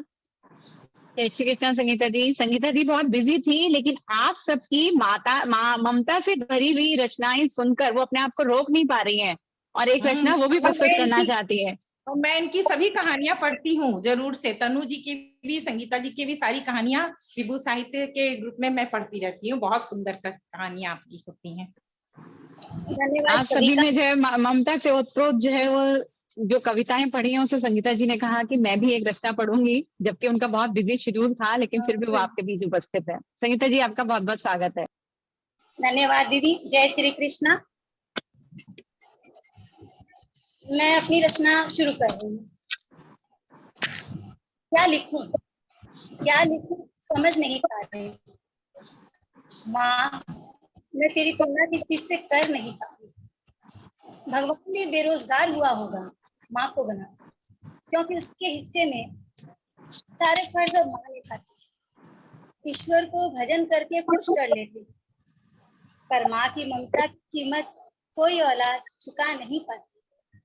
[SPEAKER 2] जय श्री कृष्ण संगीता दी। संगीता दी बहुत बिजी थी, लेकिन आप सबकी ममता से भरी हुई रचनाएं सुनकर वो अपने आप को रोक नहीं पा रही हैं, और एक रचना वो भी प्रस्तुत करना चाहती है।
[SPEAKER 10] और मैं इनकी सभी कहानियां पढ़ती हूँ जरूर से, तनु जी की भी, संगीता जी की भी सारी कहानियां विभू साहित्य के ग्रुप में मैं पढ़ती रहती हूँ। बहुत सुंदर कहानियां आपकी होती हैं।
[SPEAKER 2] आप सभी ने जो है ममता से ओतप्रोत जो है वो जो कविताएं पढ़ी हैं, उसे संगीता जी ने कहा कि मैं भी एक रचना पढ़ूंगी, जबकि उनका बहुत बिजी शेड्यूल था, लेकिन फिर भी वो आपके बीच उपस्थित है। संगीता जी, आपका बहुत बहुत स्वागत है।
[SPEAKER 13] धन्यवाद दीदी। जय श्री कृष्णा। मैं अपनी रचना शुरू कर रही हूँ। क्या लिखूं समझ नहीं पा रही। माँ, मैं तेरी तुलना किस चीज से कर नहीं पाती। भगवान भी बेरोजगार हुआ होगा माँ को बना, क्योंकि उसके हिस्से में सारे फर्ज अब माँ निभाती है। ईश्वर को भजन करके खुश कर लेती, पर माँ की ममता की कीमत कोई औलाद चुका नहीं पाती।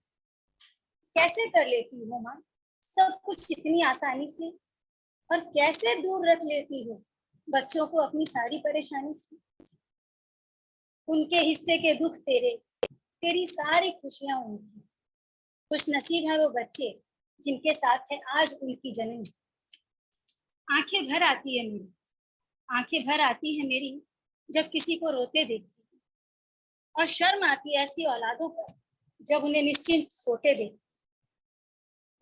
[SPEAKER 13] कैसे कर लेती हो माँ सब कुछ इतनी आसानी से, और कैसे दूर रख लेती हो बच्चों को अपनी सारी परेशानी से। उनके हिस्से के दुख तेरे, तेरी सारी खुशियां उनकी। खुश नसीब है वो बच्चे जिनके साथ है आज उनकी जननी। आंखें भर आती है मेरी, आंखें भर आती है मेरी जब किसी को रोते देखती हूँ, और शर्म आती है ऐसी औलादों पर जब उन्हें निश्चिंत सोते देखती।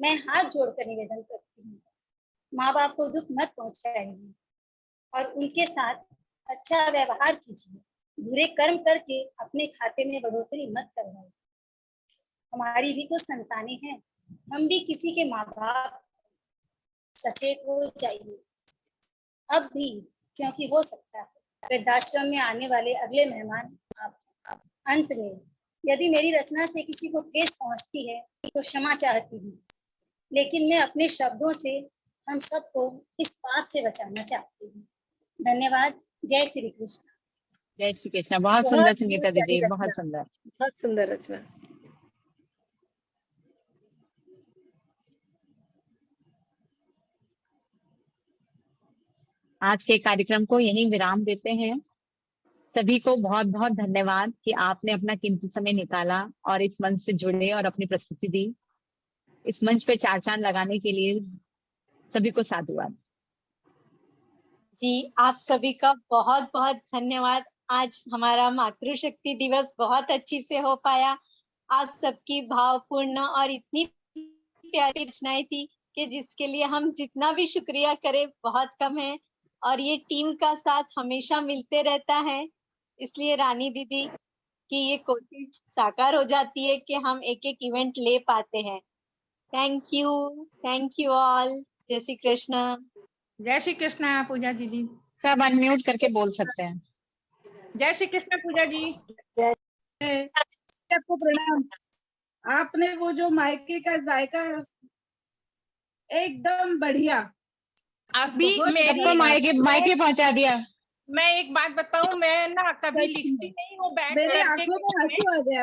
[SPEAKER 13] मैं हाथ जोड़कर निवेदन करती हूँ, माँ बाप को दुख मत पहुंचाइए और उनके साथ अच्छा व्यवहार कीजिए। बुरे कर्म करके अपने खाते में बढ़ोतरी मत करवाइए। हमारी भी तो संतानें हैं, हम भी किसी के माँ बाप। सचेत हो जाइए अब भी, क्योंकि हो सकता है वृद्धाश्रम में आने वाले अगले मेहमान आप। अंत में यदि मेरी रचना से किसी को ठेस पहुंचती है तो क्षमा चाहती हूँ, लेकिन मैं अपने शब्दों से हम सबको इस पाप से बचाना चाहती हूँ। धन्यवाद। जय श्री कृष्ण।
[SPEAKER 2] जय श्री कृष्ण। बहुत सुंदर संगीता दीदी, बहुत सुंदर,
[SPEAKER 3] बहुत सुंदर रचना।
[SPEAKER 2] आज के कार्यक्रम को यहीं विराम देते हैं। सभी को बहुत बहुत धन्यवाद कि आपने अपना कीमती समय निकाला और इस मंच से जुड़े और अपनी प्रस्तुति दी। इस मंच पे चार चांद लगाने के लिए सभी को साधुवाद।
[SPEAKER 1] जी, आप सभी का बहुत बहुत धन्यवाद। आज हमारा मातृशक्ति दिवस बहुत अच्छी से हो पाया। आप सबकी भावपूर्ण और इतनी प्यारी रचनाएं थी कि जिसके लिए हम जितना भी शुक्रिया करें बहुत कम है, और ये टीम का साथ हमेशा मिलते रहता है, इसलिए रानी दीदी की ये कोशिश साकार हो जाती है कि हम एक एक इवेंट ले पाते हैं। Thank you all. जय श्री कृष्ण।
[SPEAKER 10] जय श्री कृष्ण पूजा दीदी।
[SPEAKER 2] सब अनम्यूट करके बोल सकते हैं।
[SPEAKER 10] जय श्री कृष्ण पूजा जी।
[SPEAKER 11] आपको प्रणाम। आपने वो जो मायके का जायका एकदम बढ़िया,
[SPEAKER 10] अभी
[SPEAKER 2] सबको मायके पहुंचा दिया।
[SPEAKER 10] मैं एक बात बताऊं, मैं ना कभी लिखती नहीं हूँ बैठ
[SPEAKER 11] मेरे
[SPEAKER 10] करके।
[SPEAKER 11] आंखों में आंसू आ गए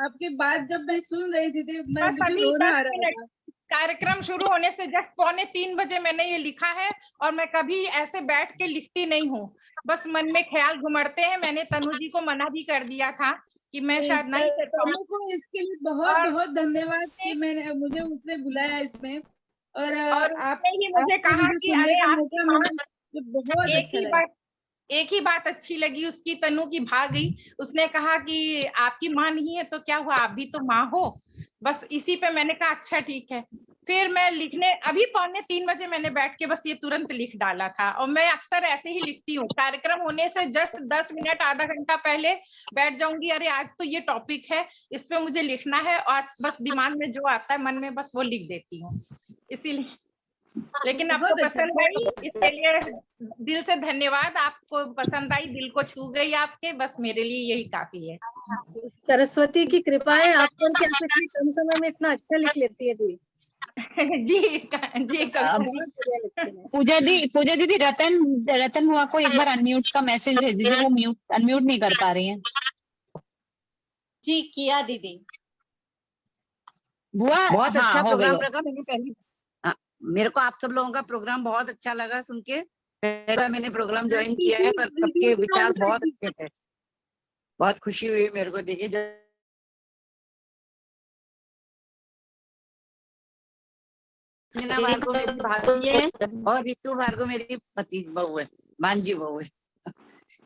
[SPEAKER 11] आपकी बात जब मैं सुन रही थी, मुझे रोना आ रहा था।
[SPEAKER 10] कार्यक्रम शुरू होने से जस्ट 2:45 बजे मैंने ये लिखा है, और मैं कभी ऐसे बैठ के लिखती नहीं हूँ, बस मन में ख्याल घुमड़ते हैं। मैंने तनु जी को मना भी कर दिया था कि मैं शायद नहीं कर
[SPEAKER 11] तनु को इसके लिए बहुत बहुत धन्यवाद कि मुझे उसने बुलाया इसमें, और
[SPEAKER 10] आपने ही मुझे कहा कि अरे आपकी माँ,
[SPEAKER 11] बहुत अच्छा लगा।
[SPEAKER 10] एक ही बात अच्छी लगी उसकी, तनु की भाग गई। उसने कहा कि आपकी माँ नहीं है तो क्या हुआ, आप भी तो माँ हो। बस इसी पे मैंने कहा अच्छा ठीक है। फिर मैं लिखने अभी 2:45 बजे मैंने बैठ के बस ये तुरंत लिख डाला था। और मैं अक्सर ऐसे ही लिखती हूँ, कार्यक्रम होने से जस्ट 10 मिनट आधा घंटा पहले बैठ जाऊंगी, अरे आज तो ये टॉपिक है, इस पे मुझे लिखना है, और आज बस दिमाग में जो आता है मन में बस वो लिख देती हूँ, इसीलिए। लेकिन आपको पसंद आई, इसके लिए दिल से धन्यवाद। आपको पसंद आई, दिल को छू गई आपके, बस मेरे लिए यही काफी है।
[SPEAKER 3] सरस्वती की कृपा है आप पर कि आप इतने कम समय में इतना अच्छा लिख लेती है दी।
[SPEAKER 10] जी
[SPEAKER 2] पूजा दीदी रतन हुआ को एक बार अनम्यूट का मैसेज भेज दीजिए, वो अनम्यूट नहीं कर पा रही हैं।
[SPEAKER 1] जी किया दीदी।
[SPEAKER 2] बुआ
[SPEAKER 14] बहुत अच्छा
[SPEAKER 2] हो
[SPEAKER 14] प्रोग्राम
[SPEAKER 2] गई।
[SPEAKER 14] लगा। मेरे को आप सब लोगों का प्रोग्राम बहुत अच्छा लगा सुन के। मैंने प्रोग्राम ज्वाइन किया है, पर सबके विचार बहुत अच्छे थे, बहुत खुशी हुई मेरे को देखिए। भार्गव मेरी भाभी है और ऋतु भार्गव मेरी पति बहू है, मांझी बहू है,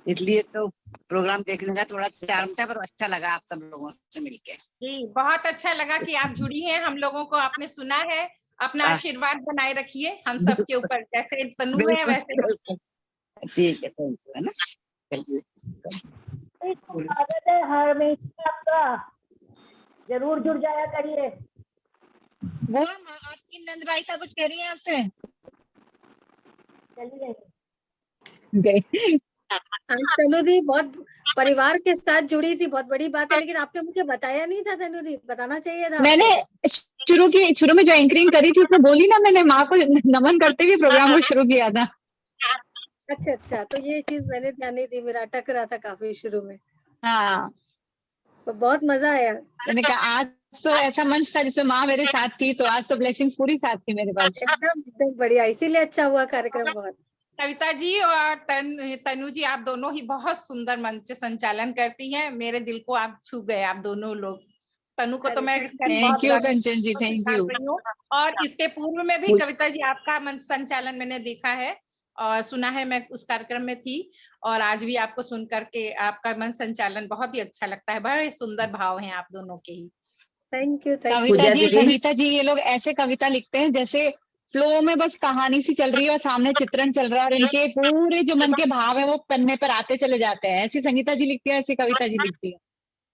[SPEAKER 14] इसलिए तो प्रोग्राम देखने का थोड़ा चार्म था, पर अच्छा लगा आप सब लोगों से मिलके। जी
[SPEAKER 10] बहुत अच्छा लगा कि आप जुड़ी हैं, हम लोगों को आपने सुना है। अपना आशीर्वाद बनाए रखिए हम सबके ऊपर, जैसे तनु है वैसे।
[SPEAKER 14] ठीक है, थैंक यू, है ना।
[SPEAKER 4] स्वागत है हमेशा आपका, जरूर जुड़ जाया करिए।
[SPEAKER 2] वो आपकी नंदबाई साहब कुछ कह रही है आपसे।
[SPEAKER 4] चलिए
[SPEAKER 2] गई
[SPEAKER 3] आज तनु दी बहुत परिवार के साथ जुड़ी थी, बहुत बड़ी बात है, लेकिन आपने मुझे बताया नहीं था तनु दी, बताना चाहिए था
[SPEAKER 2] मैंने शुरू में जो एंकरिंग करी थी उसमें बोली ना, मैंने माँ को नमन करते हुए प्रोग्राम को शुरू किया था।
[SPEAKER 3] अच्छा, तो ये चीज मैंने ध्यान नहीं दी, मेरा अटक रहा था काफी शुरू में।
[SPEAKER 2] हाँ,
[SPEAKER 3] तो बहुत मजा आया।
[SPEAKER 2] मैंने कहा आज तो ऐसा मंच था जिसमें माँ मेरे साथ थी, तो आज तो ब्लेसिंग्स पूरी साथ थी मेरे पास।
[SPEAKER 3] एकदम बढ़िया, इसीलिए अच्छा हुआ कार्यक्रम बहुत।
[SPEAKER 10] कविता जी और तनु जी, आप दोनों ही बहुत सुंदर मंच संचालन करती हैं। मेरे दिल को आप छू गए, आप दोनों लोग। तनु को तो मैं
[SPEAKER 2] thank you Kanchan ji, thank you.
[SPEAKER 10] और इसके पूर्व में भी कविता जी आपका मंच संचालन मैंने देखा है और सुना है, मैं उस कार्यक्रम में थी, और आज भी आपको सुन करके आपका मंच संचालन बहुत ही अच्छा लगता है। बड़े सुंदर भाव हैं आप दोनों के ही।
[SPEAKER 3] Thank you.
[SPEAKER 2] कविता जी, संगीता जी, ये लोग ऐसे कविता लिखते हैं जैसे फ्लो में बस कहानी सी चल रही है और सामने चित्रण चल रहा है, और इनके पूरे जो मन के भाव है वो पन्ने पर आते चले जाते हैं। ऐसी संगीता जी लिखती है, ऐसी कविता जी लिखती है।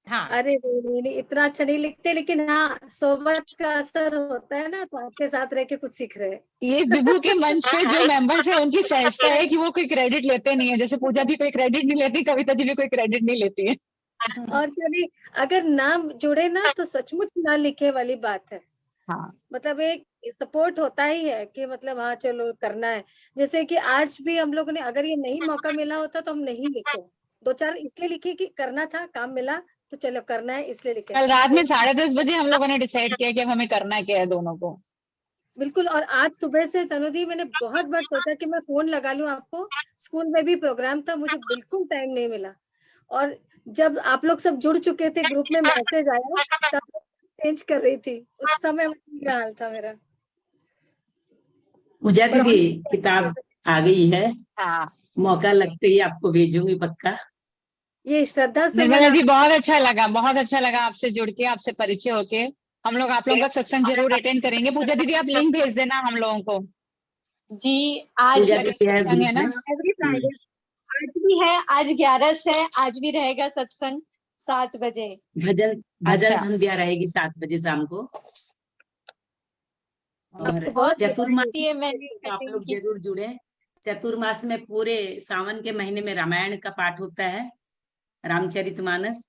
[SPEAKER 3] हाँ, अरे नहीं, इतना अच्छा नहीं लिखते, लेकिन हाँ, सोबत का असर होता है ना, तो आपके साथ रह के कुछ सीख रहे हैं।
[SPEAKER 2] ये विभू के मंच पे जो मेंबर्स है उनकी सहजता है कि वो कोई क्रेडिट लेते नहीं है। जैसे पूजा भी कोई क्रेडिट नहीं लेती, कविता जी भी कोई क्रेडिट नहीं लेती है।
[SPEAKER 3] और चलिए, अगर नाम जुड़े ना तो सचमुच ना लिखे वाली बात है।
[SPEAKER 2] हाँ,
[SPEAKER 3] मतलब एक सपोर्ट होता ही है कि मतलब हाँ चलो करना है। जैसे कि आज भी हम लोगों ने, अगर ये नहीं मौका मिला होता तो हम नहीं लिखे, 2-4 इसलिए लिखे कि करना था, काम मिला तो चलो करना है, इसलिए लिखे।
[SPEAKER 2] कल रात में 10:30 बजे हम लोगों ने डिसाइड किया कि अब हमें करना क्या है दोनों को।
[SPEAKER 3] बिल्कुल। और आज सुबह से तनु दी मैंने बहुत बार सोचा कि मैं फोन लगा लूं आपको, स्कूल में भी प्रोग्राम था, मुझे बिल्कुल टाइम नहीं मिला। और जब आप लोग सब जुड़ चुके थे, ग्रुप में मैसेज आया, तब चेंज कर रही थी, उस समय ये हाल था मेरा।
[SPEAKER 7] पूजा दीदी, किताब आ गई है।
[SPEAKER 2] हाँ,
[SPEAKER 7] मौका लगते ही आपको भेजूंगी पक्का।
[SPEAKER 3] ये श्रद्धा
[SPEAKER 2] निर्मला जी, बहुत अच्छा लगा आपसे जुड़ के, आपसे परिचय होके। हम लोग आप लोगों का सत्संग जरूर अटेंड करेंगे। पूजा दीदी, आप लिंक भेज देना हम लोगों को।
[SPEAKER 1] जी, आज
[SPEAKER 2] सत्संग है ना?
[SPEAKER 1] एवरी फ्राइडे आज भी है, आज 11 है, आज भी रहेगा सत्संग 7 बजे।
[SPEAKER 7] भजन संध्या रहेगी 7 बजे शाम को। और चतुर्मास आप लोग जरूर जुड़े। चतुर्मास में पूरे सावन के महीने में रामायण का पाठ होता है, रामचरितमानस।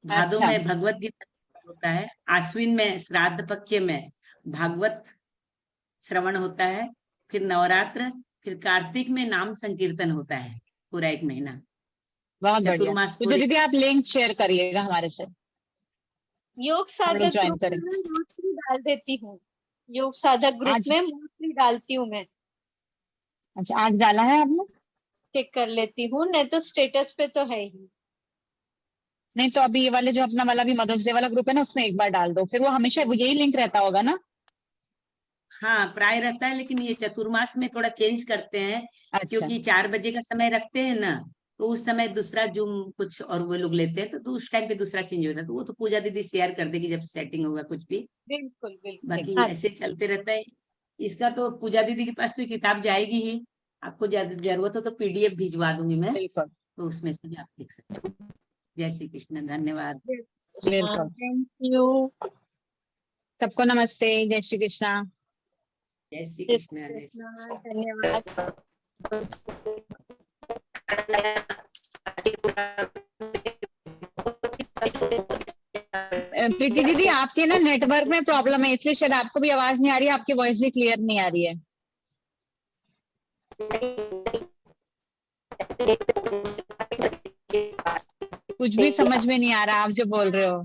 [SPEAKER 7] भादों में भगवत गीता होता है। आश्विन में श्राद्ध पक्ष में भागवत श्रवण होता है। फिर नवरात्र, फिर कार्तिक में नाम संकीर्तन होता है पूरा 1 महीना।
[SPEAKER 2] बहुत बढ़िया। तो दीदी आप लिंक शेयर करिएगा हमारे से।
[SPEAKER 1] योग साधक ग्रुप में मोस्टली डाल देती हूँ, योग साधक ग्रुप में मोस्टली डालती हूँ मैं।
[SPEAKER 2] अच्छा, आज डाला है आपने?
[SPEAKER 1] चेक कर लेती हूँ, नहीं तो स्टेटस पे तो है ही।
[SPEAKER 2] नहीं तो अभी ये वाले जो अपना वाला भी मदर्स डे वाला ग्रुप है ना, उसमें एक बार डाल दो, फिर वो हमेशा यही लिंक रहता होगा ना?
[SPEAKER 7] हाँ, प्राय रहता है, लेकिन ये चतुर्मास में थोड़ा चेंज करते हैं। क्योंकि 4 बजे का समय रखते हैं ना, तो उस समय दूसरा जूम कुछ और वो लोग लेते हैं, तो उस टाइम पे दूसरा चेंज होता है। तो वो तो पूजा दीदी शेयर कर देगी जब सेटिंग होगा कुछ भी।
[SPEAKER 1] बिल्कुल।
[SPEAKER 7] बाकी ऐसे चलते रहता है। इसका तो पूजा दीदी के पास तो किताब जाएगी ही, आपको जरूरत हो तो PDF भिजवा दूंगी मैं, तो उसमें से भी आप लिख सकते हो। जय श्री कृष्ण, धन्यवाद।
[SPEAKER 1] Thank you.
[SPEAKER 2] सबको नमस्ते, जय श्री कृष्णा।
[SPEAKER 7] जय श्री कृष्ण,
[SPEAKER 1] धन्यवाद।
[SPEAKER 2] प्रीति दीदी, आपके ना नेटवर्क में प्रॉब्लम है, इसलिए शायद आपको भी आवाज नहीं आ रही है, आपकी वॉइस भी क्लियर नहीं आ रही है। कुछ भी समझ में नहीं आ रहा आप जो बोल रहे हो।